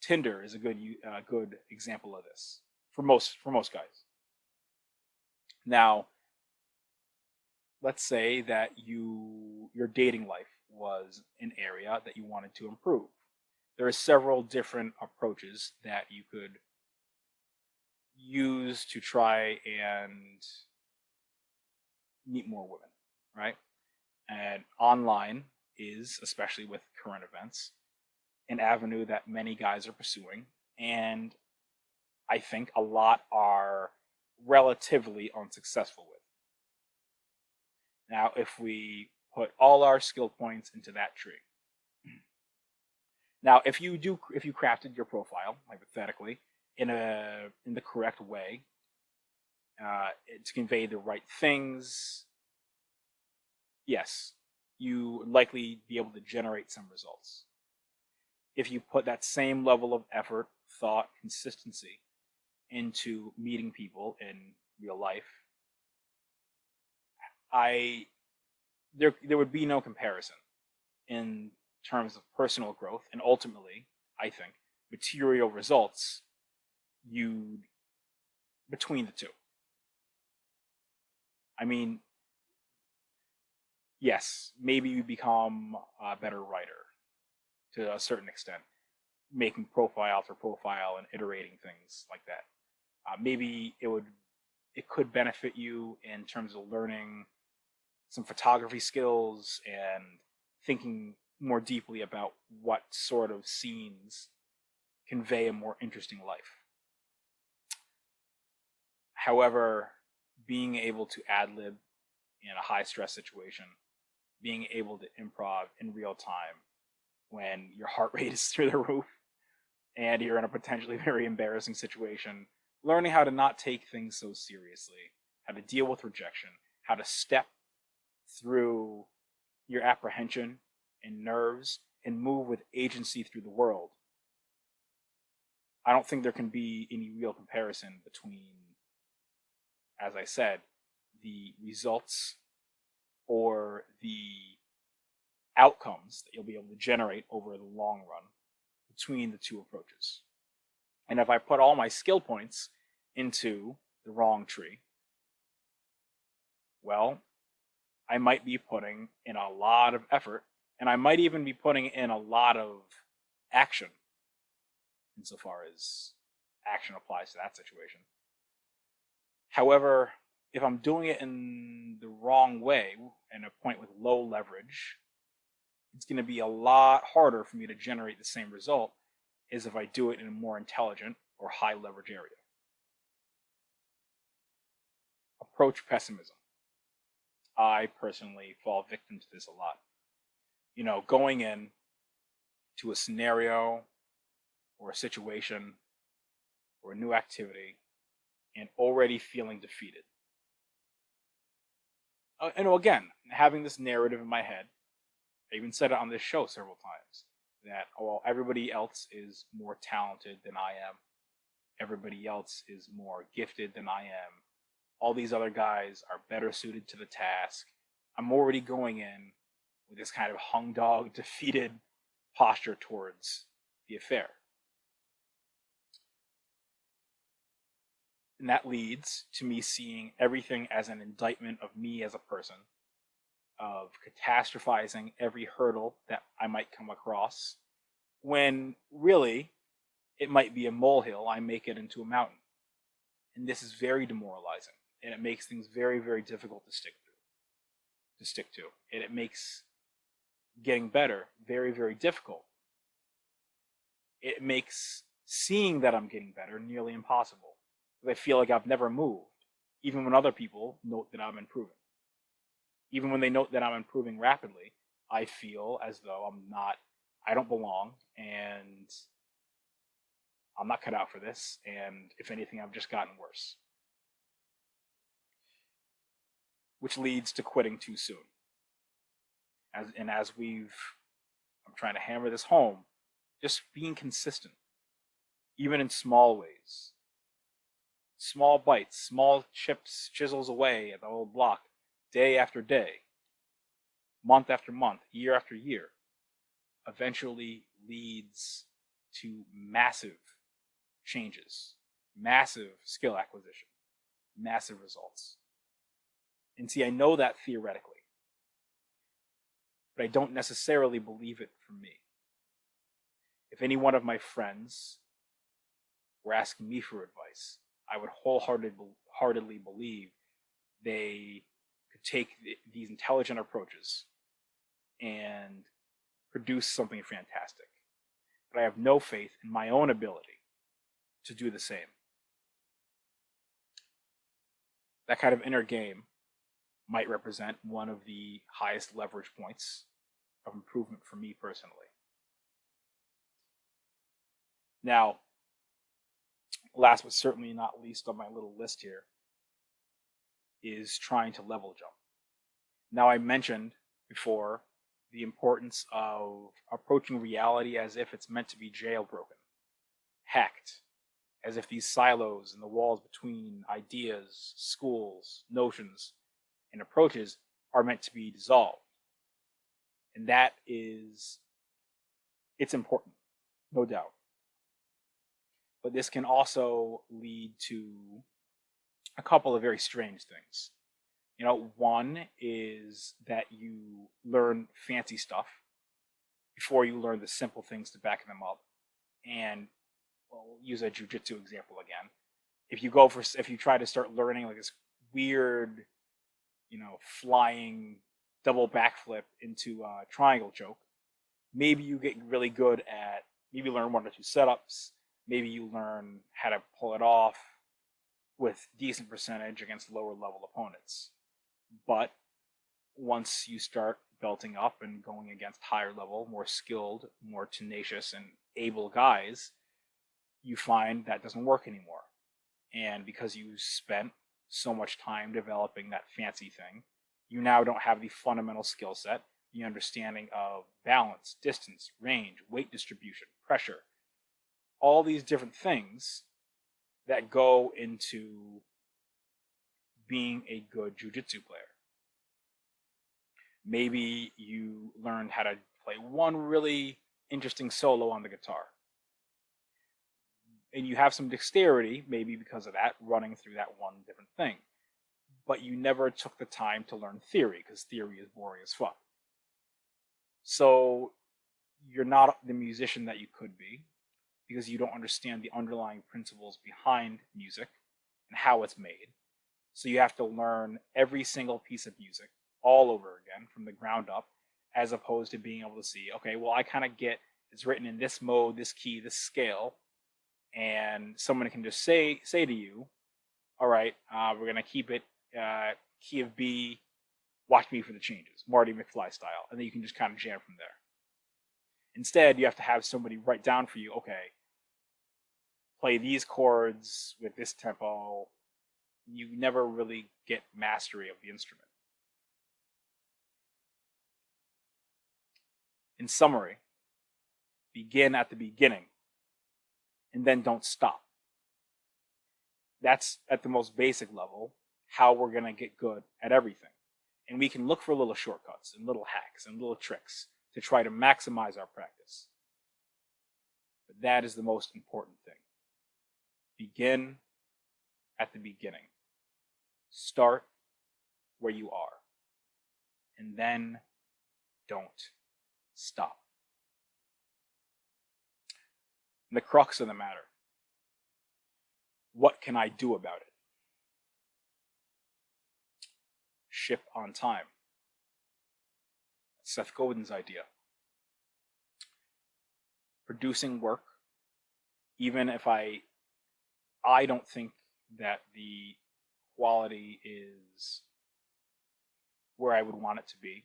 A: Tinder is a good example of this for most guys. Now, let's say that your dating life was an area that you wanted to improve. There are several different approaches that you could use to try and meet more women, right? And online is, especially with current events, an avenue that many guys are pursuing, and I think a lot are relatively unsuccessful with. Now, if we put all our skill points into that tree, now if you crafted your profile hypothetically in the correct way, to convey the right things, yes, you would likely be able to generate some results. If you put that same level of effort, thought, consistency into meeting people in real life, there would be no comparison in terms of personal growth, and ultimately, I think, material results between the two. I mean, yes, maybe you become a better writer to a certain extent, making profile after profile and iterating things like that. Maybe it could benefit you in terms of learning some photography skills and thinking more deeply about what sort of scenes convey a more interesting life. However, being able to ad lib in a high stress situation, being able to improv in real time when your heart rate is through the roof and you're in a potentially very embarrassing situation, learning how to not take things so seriously, how to deal with rejection, how to step through your apprehension and nerves and move with agency through the world. I don't think there can be any real comparison between, as I said, the results or the outcomes that you'll be able to generate over the long run between the two approaches. And if I put all my skill points into the wrong tree, well, I might be putting in a lot of effort, and I might even be putting in a lot of action, insofar as action applies to that situation. However, if I'm doing it in the wrong way, and a point with low leverage, it's going to be a lot harder for me to generate the same result as if I do it in a more intelligent or high leverage area. Approach pessimism. I personally fall victim to this a lot. You know, going in to a scenario or a situation or a new activity and already feeling defeated. And again, having this narrative in my head, I even said it on this show several times, that, well, everybody else is more talented than I am. Everybody else is more gifted than I am. All these other guys are better suited to the task. I'm already going in with this kind of hung dog, defeated posture towards the affair. And that leads to me seeing everything as an indictment of me as a person, of catastrophizing every hurdle that I might come across, when really it might be a molehill. I make it into a mountain. And this is very demoralizing, and it makes things very, very difficult to stick to. And it makes getting better very, very difficult. It makes seeing that I'm getting better nearly impossible, because I feel like I've never moved, even when other people note that I'm improving. Even when they note that I'm improving rapidly, I feel as though I don't belong, and I'm not cut out for this, and if anything, I've just gotten worse. Which leads to quitting too soon. I'm trying to hammer this home, just being consistent, even in small ways. Small bites, small chips, chisels away at the old block, day after day, month after month, year after year, eventually leads to massive changes, massive skill acquisition, massive results. And see, I know that theoretically, but I don't necessarily believe it for me. If any one of my friends were asking me for advice, I would wholeheartedly believe they could take these intelligent approaches and produce something fantastic. But I have no faith in my own ability to do the same. That kind of inner game might represent one of the highest leverage points of improvement for me personally. Now, last but certainly not least on my little list here is trying to level jump. Now, I mentioned before the importance of approaching reality as if it's meant to be jailbroken, hacked, as if these silos and the walls between ideas, schools, notions, and approaches are meant to be dissolved. And it's important, no doubt. But this can also lead to a couple of very strange things. One is that you learn fancy stuff before you learn the simple things to back them up. And we'll use a jujitsu example again. If you try to start learning like this weird, flying double backflip into a triangle choke, maybe you get really good maybe learn one or two setups, maybe you learn how to pull it off with decent percentage against lower level opponents. But once you start belting up and going against higher level, more skilled, more tenacious and able guys, you find that doesn't work anymore. And because you spent so much time developing that fancy thing, you now don't have the fundamental skill set, the understanding of balance, distance, range, weight distribution, pressure, all these different things that go into being a good jiu-jitsu player. Maybe you learned how to play one really interesting solo on the guitar. And you have some dexterity, maybe because of that, running through that one different thing. But you never took the time to learn theory, because theory is boring as fuck. So you're not the musician that you could be, because you don't understand the underlying principles behind music and how it's made. So you have to learn every single piece of music all over again from the ground up, as opposed to being able to see, okay, well, I kind of get it's written in this mode, this key, this scale, and someone can just say to you, all right, we're going to keep it key of B, watch me for the changes, Marty McFly style, and then you can just kind of jam from there. Instead, you have to have somebody write down for you, okay, play these chords with this tempo, you never really get mastery of the instrument. In summary, begin at the beginning and then don't stop. That's at the most basic level how we're going to get good at everything. And we can look for little shortcuts and little hacks and little tricks to try to maximize our practice. But that is the most important thing. Begin at the beginning. Start where you are. And then don't stop. And the crux of the matter, what can I do about it? Ship on time. Seth Godin's idea. Producing work, even if I don't think that the quality is where I would want it to be,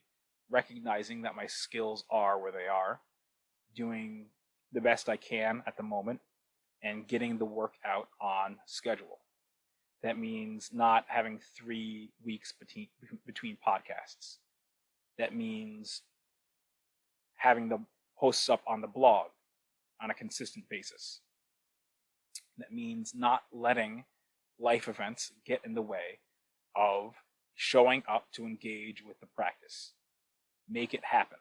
A: recognizing that my skills are where they are, doing the best I can at the moment, and getting the work out on schedule. That means not having 3 weeks between podcasts. That means having the posts up on the blog on a consistent basis. That means not letting life events get in the way of showing up to engage with the practice. Make it happen.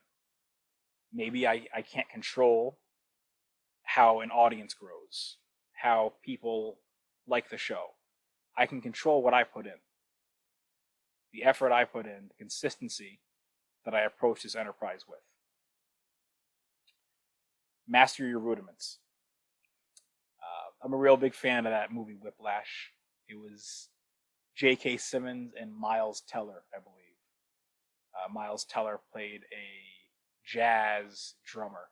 A: Maybe I can't control how an audience grows, how people like the show. I can control what I put in. The effort I put in, the consistency that I approach this enterprise with. Master your rudiments. I'm a real big fan of that movie Whiplash. It was J.K. Simmons and Miles Teller, I believe. Miles Teller played a jazz drummer,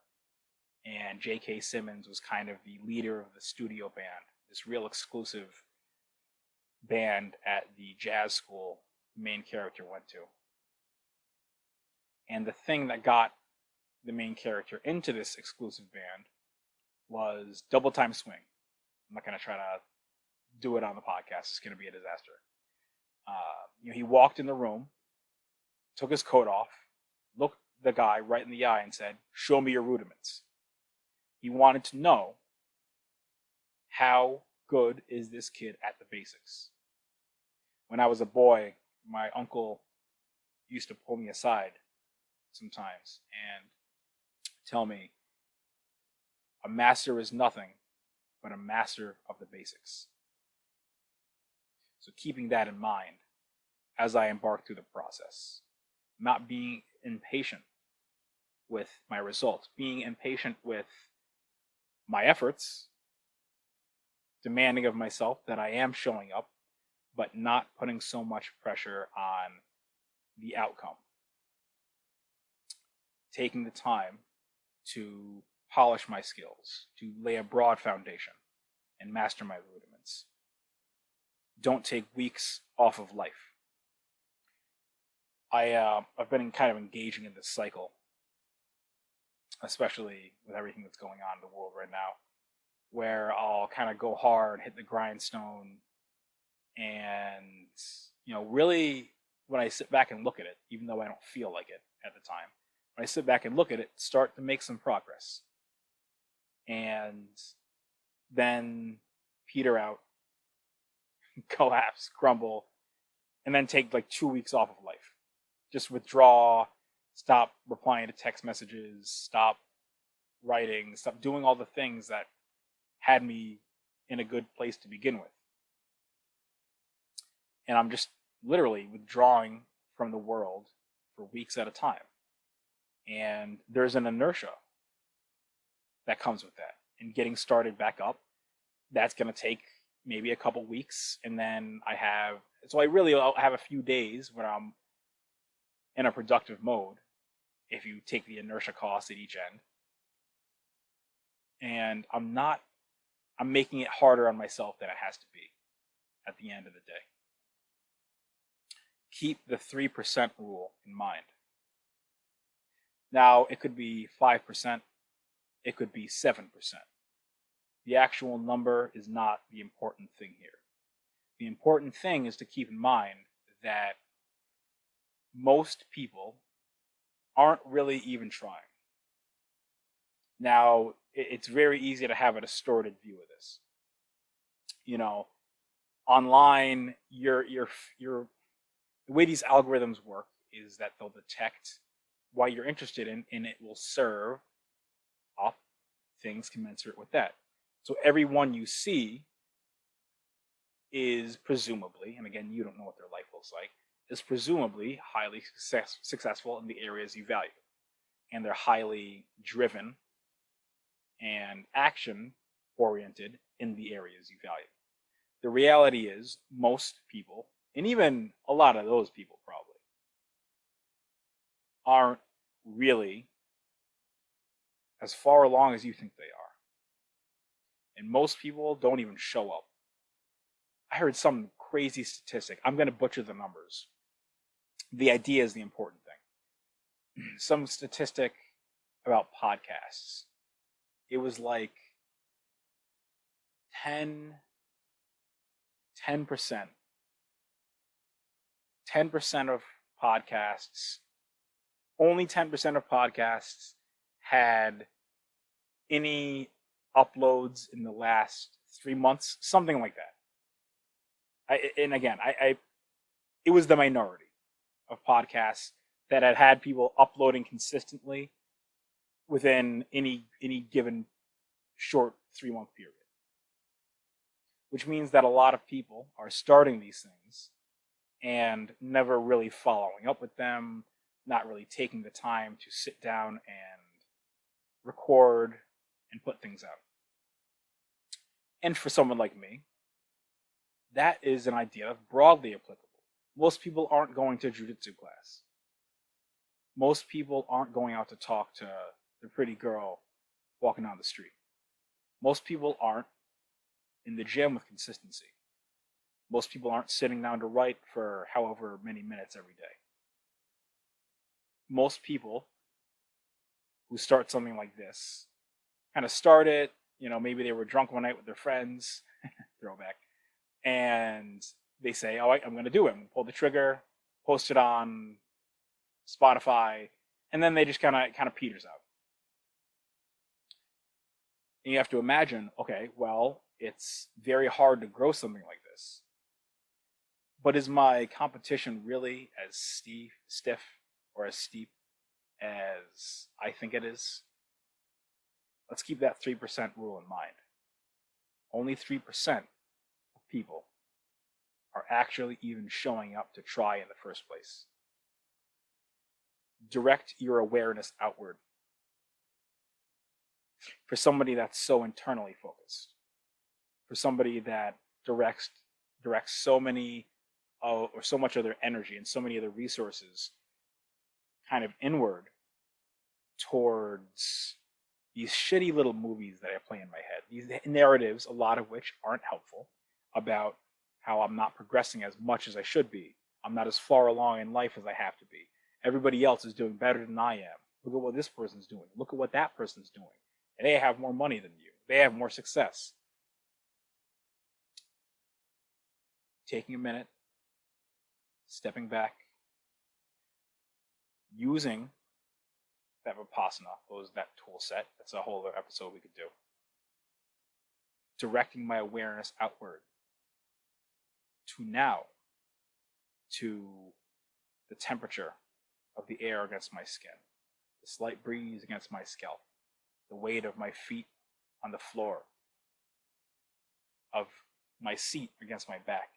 A: and J.K. Simmons was kind of the leader of the studio band, this real exclusive band at the jazz school the main character went to. And the thing that got the main character into this exclusive band was double time swing. I'm not going to try to do it on the podcast. It's going to be a disaster. He walked in the room, took his coat off, looked the guy right in the eye and said, "Show me your rudiments." He wanted to know, how good is this kid at the basics? When I was a boy, my uncle used to pull me aside sometimes and tell me, a master is nothing but a master of the basics. So keeping that in mind as I embark through the process, not being impatient with my results, being impatient with my efforts, demanding of myself that I am showing up, but not putting so much pressure on the outcome. Taking the time to polish my skills, to lay a broad foundation, and master my rudiments. Don't take weeks off of life. I've been kind of engaging in this cycle, especially with everything that's going on in the world right now, where I'll kind of go hard, hit the grindstone, and really, when I sit back and look at it, even though I don't feel like it at the time, when I sit back and look at it, start to make some progress, and then peter out, collapse, crumble, and then take like 2 weeks off of life. Just withdraw, stop replying to text messages, stop writing, stop doing all the things that had me in a good place to begin with. And I'm just literally withdrawing from the world for weeks at a time. And there's an inertia that comes with that. And getting started back up, that's going to take maybe a couple weeks. And then I'll have a few days where I'm in a productive mode, if you take the inertia cost at each end. And I'm making it harder on myself than it has to be at the end of the day. Keep the 3% rule in mind. Now, it could be 5%, it could be 7%. The actual number is not the important thing here. The important thing is to keep in mind that most people aren't really even trying. Now, it's very easy to have a distorted view of this. You know, online, the way these algorithms work is that they'll detect what you're interested in, and it will serve up things commensurate with that. So everyone you see is presumably, and again, you don't know what their life looks like, is presumably highly successful in the areas you value. And they're highly driven and action oriented in the areas you value. The reality is, most people, and even a lot of those people probably, aren't really as far along as you think they are. And most people don't even show up. I heard some crazy statistic. I'm going to butcher the numbers. The idea is the important thing. Some statistic about podcasts. It was like 10%. 10% of podcasts, only 10% of podcasts had any uploads in the last 3 months, something like that. It was the minority of podcasts that had people uploading consistently within any given short 3-month period. Which means that a lot of people are starting these things and never really following up with them, not really taking the time to sit down and record and put things out. And for someone like me, that is an idea broadly applicable. Most people aren't going to jiu-jitsu class. Most people aren't going out to talk to the pretty girl walking down the street. Most people aren't in the gym with consistency. Most people aren't sitting down to write for however many minutes every day. Most people who start something like this kind of start it, maybe they were drunk one night with their friends, throwback, and they say, all right, I'm going to do it. I'm going to pull the trigger, post it on Spotify, and then they just kind of peters out. And you have to imagine, okay, well, it's very hard to grow something like this. But is my competition really as stiff or as steep as I think it is? Let's keep that 3% rule in mind. Only 3% of people are actually even showing up to try in the first place. Direct your awareness outward. For somebody that's so internally focused, for somebody that directs so much of their energy and so many of their resources kind of inward towards these shitty little movies that I play in my head. These narratives, a lot of which aren't helpful, about how I'm not progressing as much as I should be. I'm not as far along in life as I have to be. Everybody else is doing better than I am. Look at what this person's doing. Look at what that person's doing. And they have more money than you. They have more success. Taking a minute, stepping back, using that Vipassana, that tool set. That's a whole other episode we could do. Directing my awareness outward to the temperature of the air against my skin, the slight breeze against my scalp, the weight of my feet on the floor, of my seat against my back.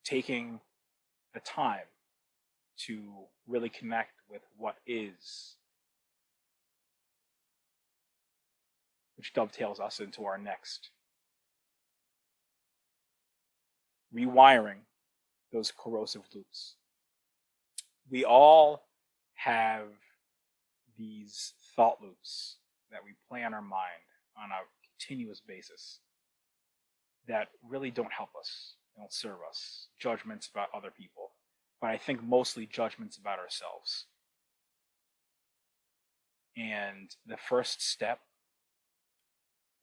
A: Taking the time to really connect with what is, which dovetails us into our next. Rewiring those corrosive loops. We all have these thought loops that we play on our mind on a continuous basis that really don't help us, don't serve us. Judgments about other people, but I think mostly judgments about ourselves. And the first step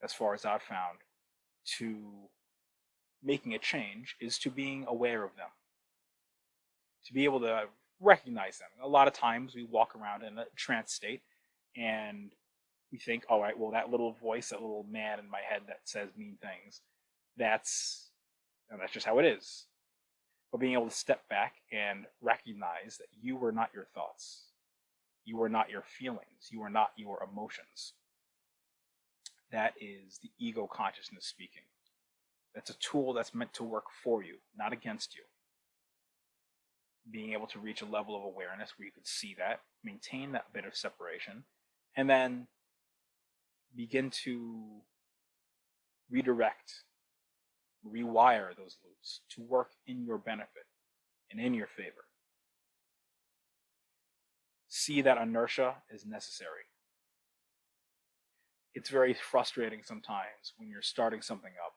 A: as far as I've found, to making a change is to being aware of them, to be able to recognize them. A lot of times we walk around in a trance state and we think, all right, well, that little voice, that little man in my head that says mean things, that's that's just how it is. But being able to step back and recognize that you are not your thoughts, you are not your feelings, you are not your emotions. That is the ego consciousness speaking. That's a tool that's meant to work for you, not against you. Being able to reach a level of awareness where you could see that, maintain that bit of separation, and then begin to redirect, rewire those loops to work in your benefit and in your favor. See that inertia is necessary. It's very frustrating sometimes when you're starting something up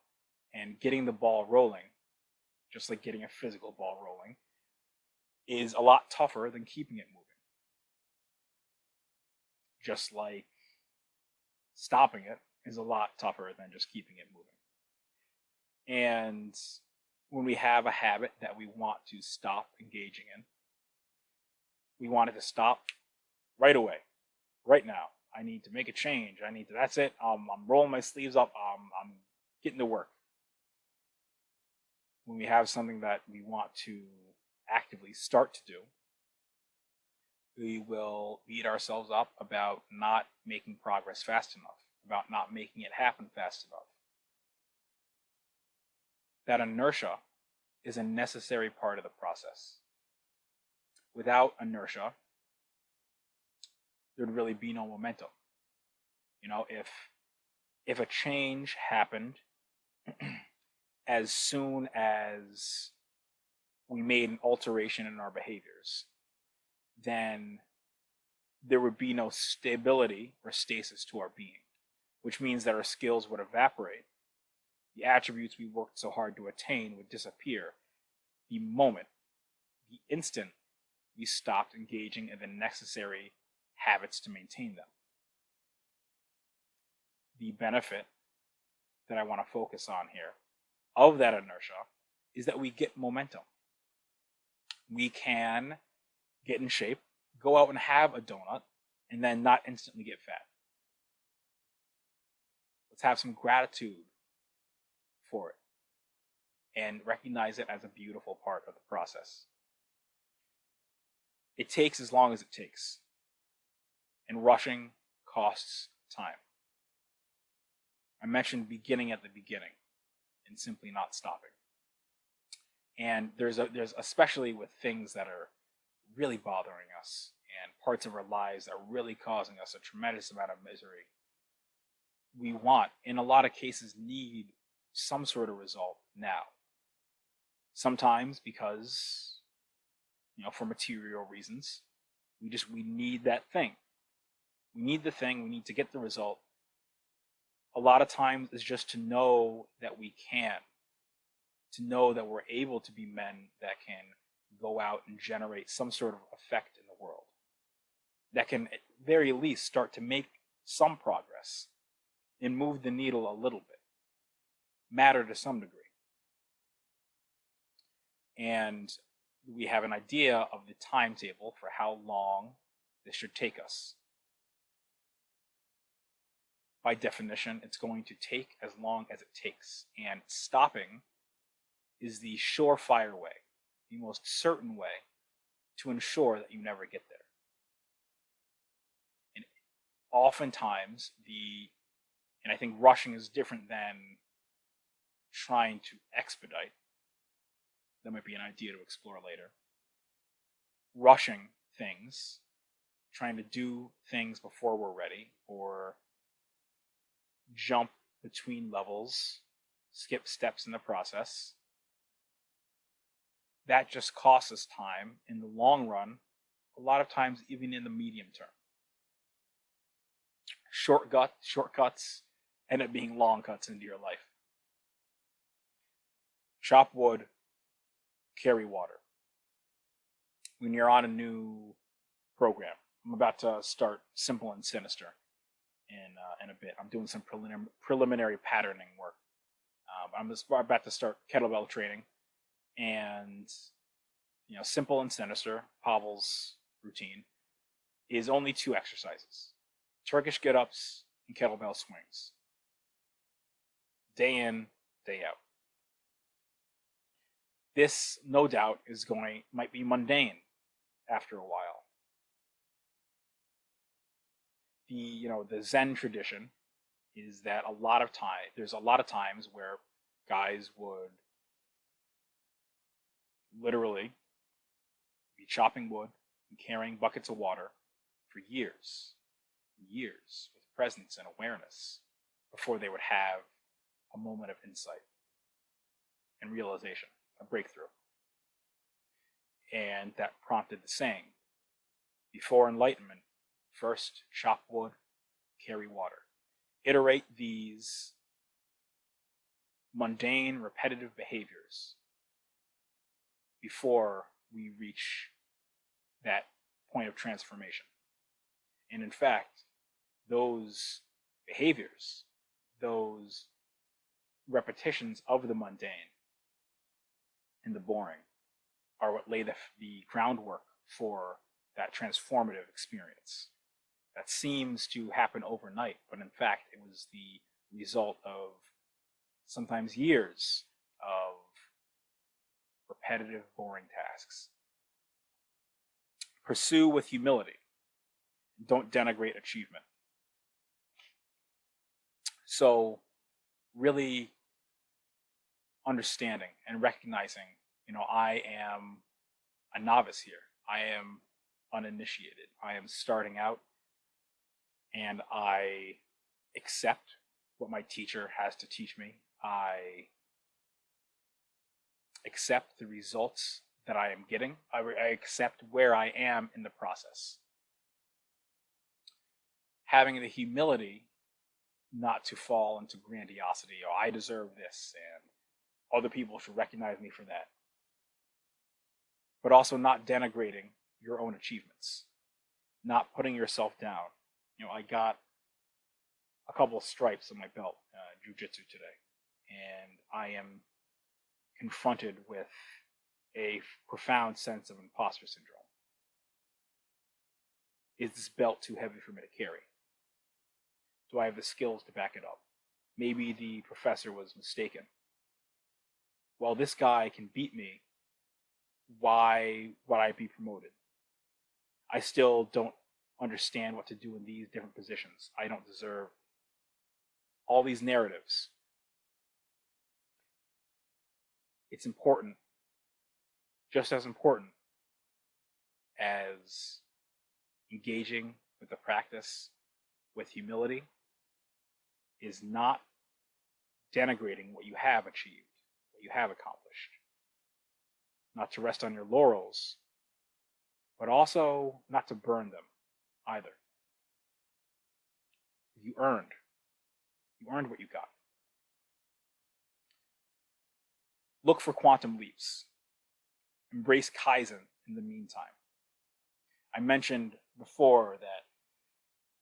A: and getting the ball rolling, just like getting a physical ball rolling, is a lot tougher than keeping it moving. Just like stopping it is a lot tougher than just keeping it moving. And when we have a habit that we want to stop engaging in, we want it to stop right away, right now. I need to make a change. That's it. I'm rolling my sleeves up. I'm getting to work. When we have something that we want to actively start to do, we will beat ourselves up about not making progress fast enough, about not making it happen fast enough. That inertia is a necessary part of the process. Without inertia, there'd really be no momentum. If a change happened as soon as we made an alteration in our behaviors, then there would be no stability or stasis to our being, which means that our skills would evaporate. The attributes we worked so hard to attain would disappear the moment, the instant we stopped engaging in the necessary habits to maintain them. The benefit that I want to focus on here of that inertia is that we get momentum. We can get in shape, go out and have a donut, and then not instantly get fat. Let's have some gratitude for it and recognize it as a beautiful part of the process. It takes as long as it takes, and rushing costs time. I mentioned beginning at the beginning and simply not stopping. And there's especially with things that are really bothering us and parts of our lives that are really causing us a tremendous amount of misery. We want, in a lot of cases, need some sort of result now. Sometimes because, for material reasons, we need that thing. We need the thing, we need to get the result. A lot of times it's just to know that we can, to know that we're able to be men that can go out and generate some sort of effect in the world, that can at very least start to make some progress and move the needle a little bit, matter to some degree. And we have an idea of the timetable for how long this should take us. By definition, it's going to take as long as it takes, and stopping is the surefire way, the most certain way to ensure that you never get there. And oftentimes, and I think rushing is different than trying to expedite. That might be an idea to explore later. Rushing things, trying to do things before we're ready, or jump between levels, skip steps in the process, that just costs us time in the long run, a lot of times even in the medium term. Shortcuts end up being long cuts into your life. Chop wood, carry water. When you're on a new program, I'm about to start Simple and Sinister. in a bit. I'm doing some preliminary patterning work. I'm just about to start kettlebell training, and simple and sinister. Pavel's routine is only 2 exercises: Turkish get-ups and kettlebell swings, day in, day out. This, no doubt, might be mundane after a while. The Zen tradition is that there's a lot of times where guys would literally be chopping wood and carrying buckets of water for years, years, with presence and awareness before they would have a moment of insight and realization, a breakthrough. And that prompted the saying, before enlightenment, first chop wood, carry water. Iterate these mundane, repetitive behaviors before we reach that point of transformation. And in fact, those behaviors, those repetitions of the mundane and the boring, are what lay the groundwork for that transformative experience. That seems to happen overnight, but in fact, it was the result of sometimes years of repetitive, boring tasks. Pursue with humility. Don't denigrate achievement. So, really understanding and recognizing, I am a novice here. I am uninitiated. I am starting out, and I accept what my teacher has to teach me. I accept the results that I am getting. I accept where I am in the process. Having the humility not to fall into grandiosity, I deserve this, and other people should recognize me for that. But also not denigrating your own achievements, not putting yourself down. I got a couple of stripes on my belt, jiu-jitsu today, and I am confronted with a profound sense of imposter syndrome. Is this belt too heavy for me to carry? Do I have the skills to back it up? Maybe the professor was mistaken. Well, this guy can beat me. Why would I be promoted? I still don't understand what to do in these different positions. I don't deserve all these narratives. It's important, just as important as engaging with the practice with humility, is not denigrating what you have achieved, what you have accomplished. Not to rest on your laurels, but also not to burn them either. You earned what you got. Look for quantum leaps. Embrace Kaizen in the meantime. I mentioned before that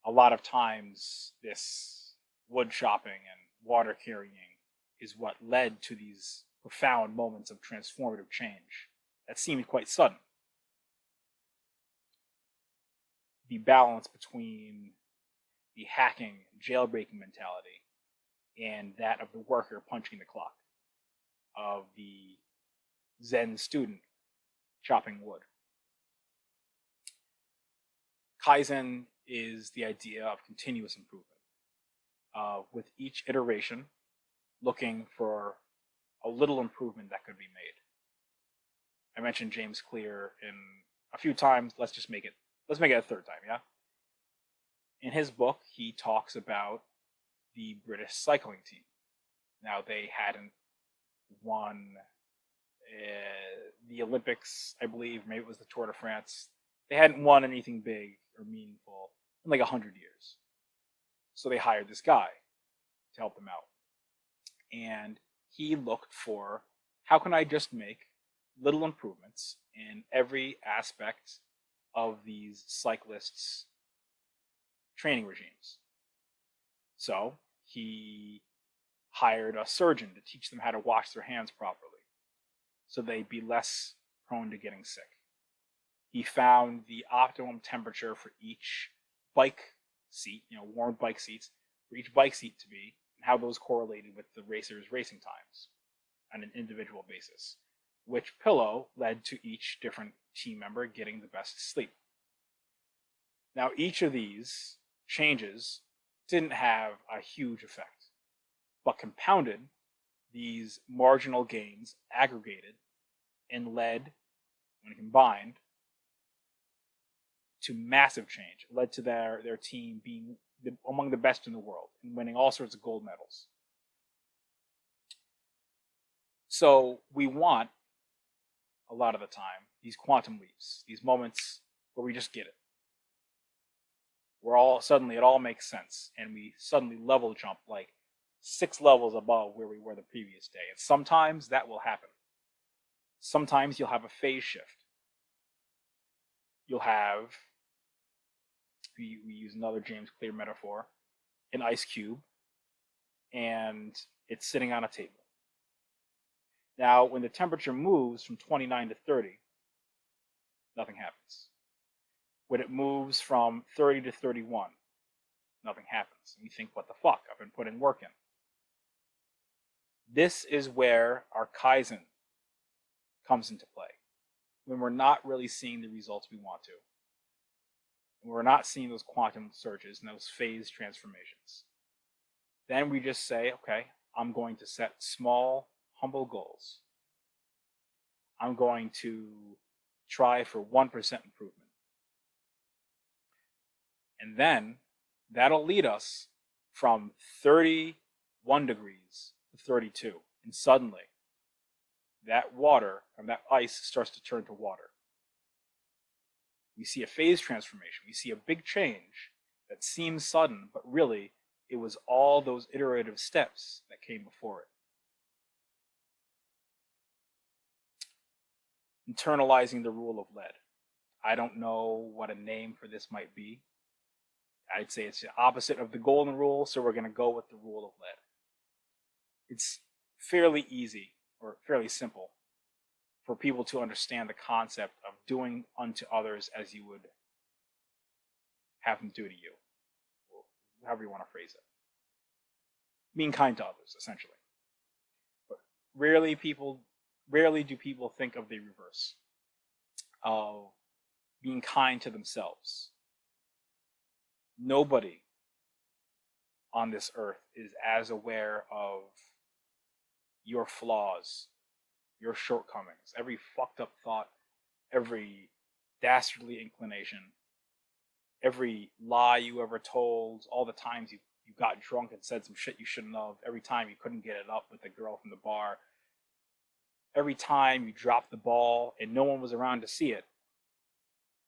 A: a lot of times this wood chopping and water carrying is what led to these profound moments of transformative change that seemed quite sudden. The balance between the hacking, jailbreaking mentality and that of the worker punching the clock, of the Zen student chopping wood. Kaizen is the idea of continuous improvement, with each iteration looking for a little improvement that could be made. I mentioned James Clear in a few times. Let's make it a third time, yeah? In his book, he talks about the British cycling team. Now, they hadn't won the Olympics, I believe. Maybe it was the Tour de France. They hadn't won anything big or meaningful in like 100 years. So they hired this guy to help them out. And he looked for, how can I just make little improvements in every aspect of these cyclists' training regimes? So he hired a surgeon to teach them how to wash their hands properly so they'd be less prone to getting sick. He found the optimum temperature for each bike seat, warm bike seats, for each bike seat to be, and how those correlated with the racers' racing times on an individual basis, which pillow led to each different team member getting the best sleep. Now, each of these changes didn't have a huge effect, but compounded, these marginal gains aggregated and led, when combined, to massive change. It led to their team being among the best in the world and winning all sorts of gold medals. So we want, a lot of the time, these quantum leaps, these moments where we just get it. Where it all makes sense, and we suddenly level jump like 6 levels above where we were the previous day. And sometimes that will happen. Sometimes you'll have a phase shift. You'll have, we use another James Clear metaphor, an ice cube, and it's sitting on a table. Now, when the temperature moves from 29 to 30, nothing happens. When it moves from 30 to 31, nothing happens. And you think, what the fuck? I've been putting work in. This is where our Kaizen comes into play. When we're not really seeing the results we want to. When we're not seeing those quantum surges and those phase transformations. Then we just say, okay, I'm going to set small, humble goals. I'm going to try for 1% improvement. And then that'll lead us from 31 degrees to 32. And suddenly, that water, and that ice starts to turn to water. We see a phase transformation. We see a big change that seems sudden, but really, it was all those iterative steps that came before it. Internalizing the rule of lead. I don't know what a name for this might be. I'd say it's the opposite of the golden rule, so we're going to go with the rule of lead. It's fairly easy, or fairly simple, for people to understand the concept of doing unto others as you would have them do to you, or however you want to phrase it. Being kind to others, essentially. But rarely do people think of the reverse, of being kind to themselves. Nobody on this earth is as aware of your flaws, your shortcomings, every fucked up thought, every dastardly inclination, every lie you ever told, all the times you got drunk and said some shit you shouldn't have, every time you couldn't get it up with the girl from the bar, every time you dropped the ball and no one was around to see it,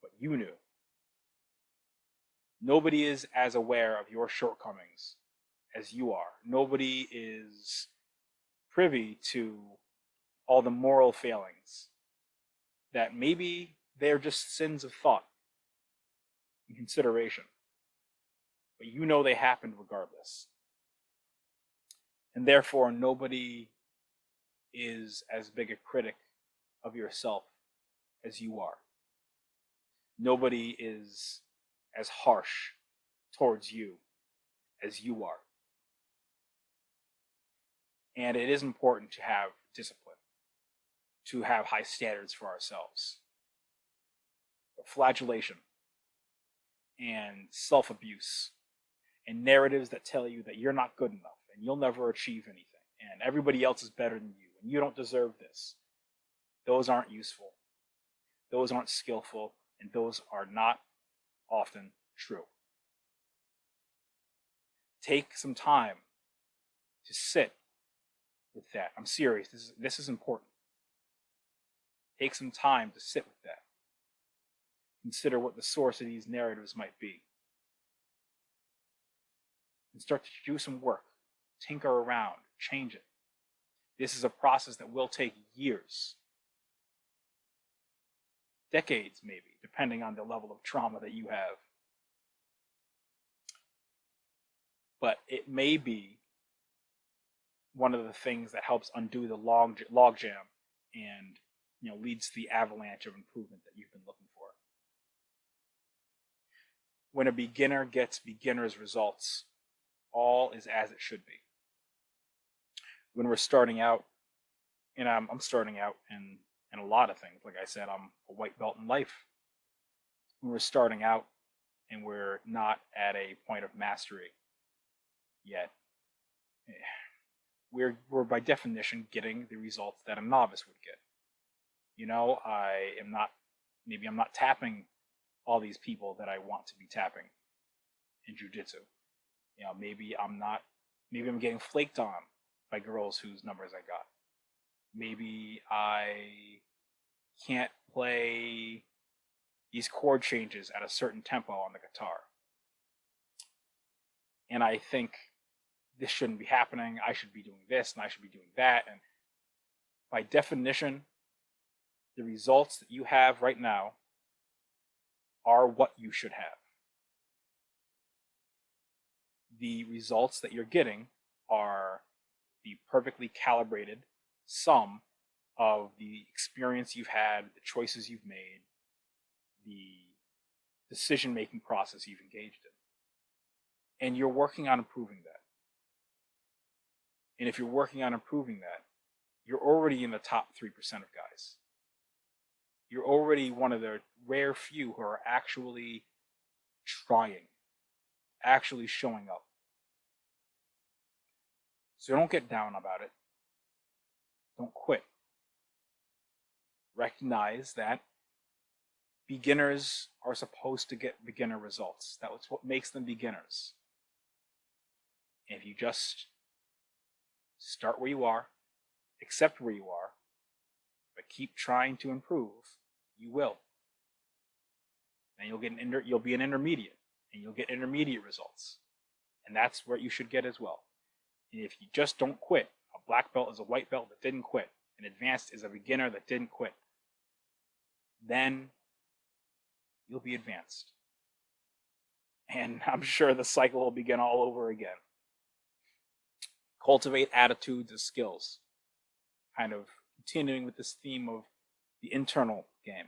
A: but you knew. Nobody is as aware of your shortcomings as you are. Nobody is privy to all the moral failings that maybe they're just sins of thought and consideration. But you know they happened regardless. And therefore, nobody is as big a critic of yourself as you are. Nobody is as harsh towards you as you are. And it is important to have discipline, to have high standards for ourselves. But flagellation and self-abuse and narratives that tell you that you're not good enough and you'll never achieve anything and everybody else is better than you and you don't deserve this, those aren't useful. Those aren't skillful, and those are not often true. Take some time to sit with that. I'm serious. This is important. Take some time to sit with that. Consider what the source of these narratives might be. And start to do some work. Tinker around. Change it. This is a process that will take years. Decades, maybe, depending on the level of trauma that you have. but it may be one of the things that helps undo the log jam and leads to the avalanche of improvement that you've been looking for. When a beginner gets beginner's results, all is as it should be. When we're starting out, and I'm starting out in a lot of things. Like I said, I'm a white belt in life. When we're starting out and we're not at a point of mastery yet, we're by definition getting the results that a novice would get. Maybe I'm not tapping all these people that I want to be tapping in jiu-jitsu. Maybe I'm getting flaked on by girls whose numbers I got. Maybe I can't play these chord changes at a certain tempo on the guitar. And I think this shouldn't be happening. I should be doing this and I should be doing that. And by definition, the results that you have right now are what you should have. The results that you're getting are the perfectly calibrated sum of the experience you've had, the choices you've made, the decision-making process you've engaged in. And you're working on improving that. And if you're working on improving that, you're already in the top 3% of guys. You're already one of the rare few who are actually trying, actually showing up. So don't get down about it. Don't quit. Recognize that beginners are supposed to get beginner results. That's what makes them beginners. And if you just start where you are, accept where you are, but keep trying to improve, you will. And you'll be an intermediate, and you'll get intermediate results. And that's what you should get as well. And if you just don't quit, a black belt is a white belt that didn't quit. An advanced is a beginner that didn't quit. Then you'll be advanced. And I'm sure the cycle will begin all over again. Cultivate attitudes as skills. Kind of continuing with this theme of the internal game.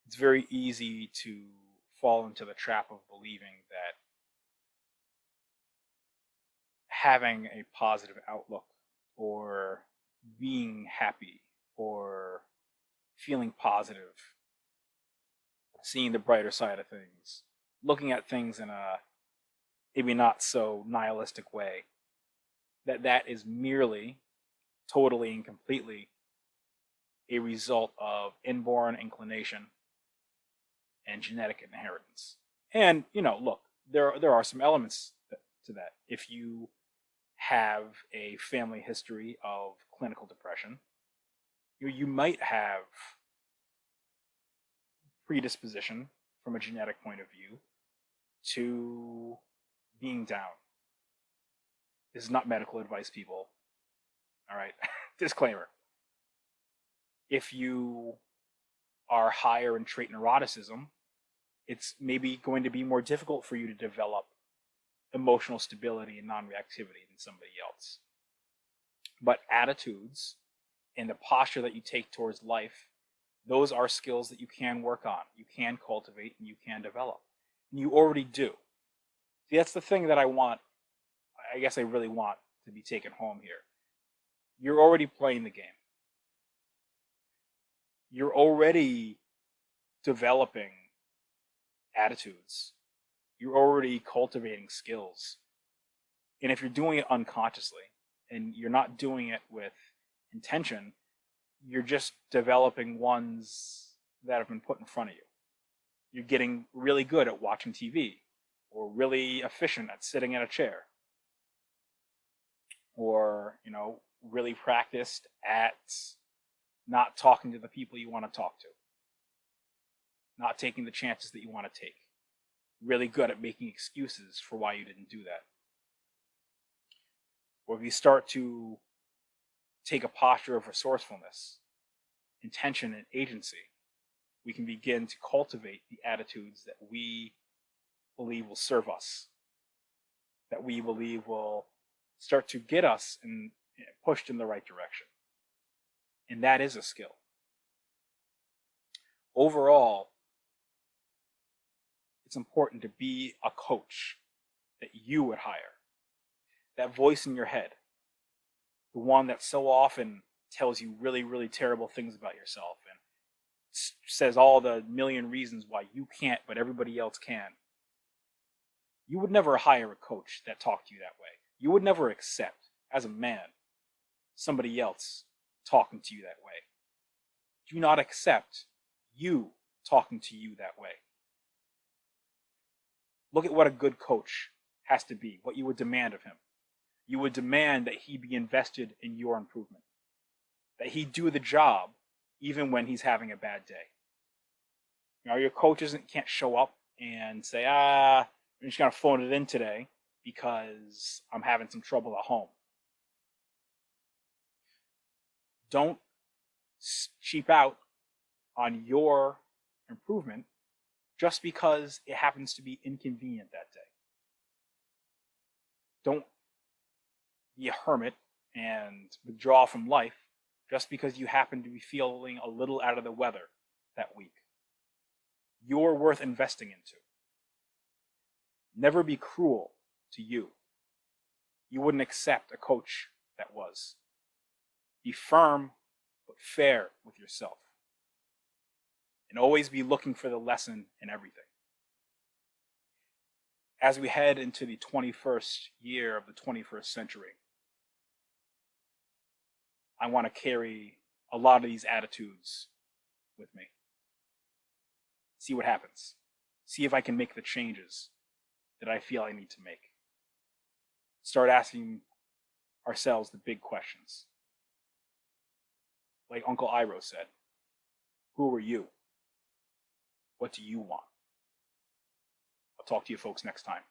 A: It's very easy to fall into the trap of believing that having a positive outlook or being happy or feeling positive, seeing the brighter side of things, looking at things in a maybe not so nihilistic way, that is merely, totally and completely a result of inborn inclination and genetic inheritance. And, look, there are some elements to that. If you have a family history of clinical depression, you might have predisposition from a genetic point of view to being down. This is not medical advice, people. All right, disclaimer. If you are higher in trait neuroticism, it's maybe going to be more difficult for you to develop emotional stability and non-reactivity than somebody else. But attitudes and the posture that you take towards life, those are skills that you can work on, you can cultivate, and you can develop. And you already do. See, that's the thing that I really want to be taken home here. You're already playing the game. You're already developing attitudes. You're already cultivating skills. And if you're doing it unconsciously and you're not doing it with intention, you're just developing ones that have been put in front of you. You're getting really good at watching TV, or really efficient at sitting in a chair, or, really practiced at not talking to the people you want to talk to, not taking the chances that you want to take, really good at making excuses for why you didn't do that. Or if you start to take a posture of resourcefulness, intention, and agency, we can begin to cultivate the attitudes that we believe will serve us that we believe will start to get us pushed in the right direction. And that is a skill. Overall, it's important to be a coach that you would hire. That voice in your head, the one that so often tells you really, really terrible things about yourself and says all the million reasons why you can't, but everybody else can. You would never hire a coach that talked to you that way. You would never accept, as a man, somebody else talking to you that way. Do not accept you talking to you that way. Look at what a good coach has to be, what you would demand of him. You would demand that he be invested in your improvement, that he do the job even when he's having a bad day. Your coach can't show up and say, I'm just going to phone it in today because I'm having some trouble at home. Don't cheap out on your improvement just because it happens to be inconvenient that day. Don't be a hermit and withdraw from life just because you happen to be feeling a little out of the weather that week. You're worth investing into. Never be cruel to you. You wouldn't accept a coach that was. Be firm but fair with yourself. And always be looking for the lesson in everything. As we head into the 21st year of the 21st century, I want to carry a lot of these attitudes with me. See what happens. See if I can make the changes that I feel I need to make. Start asking ourselves the big questions. Like Uncle Iroh said, who are you? What do you want? I'll talk to you folks next time.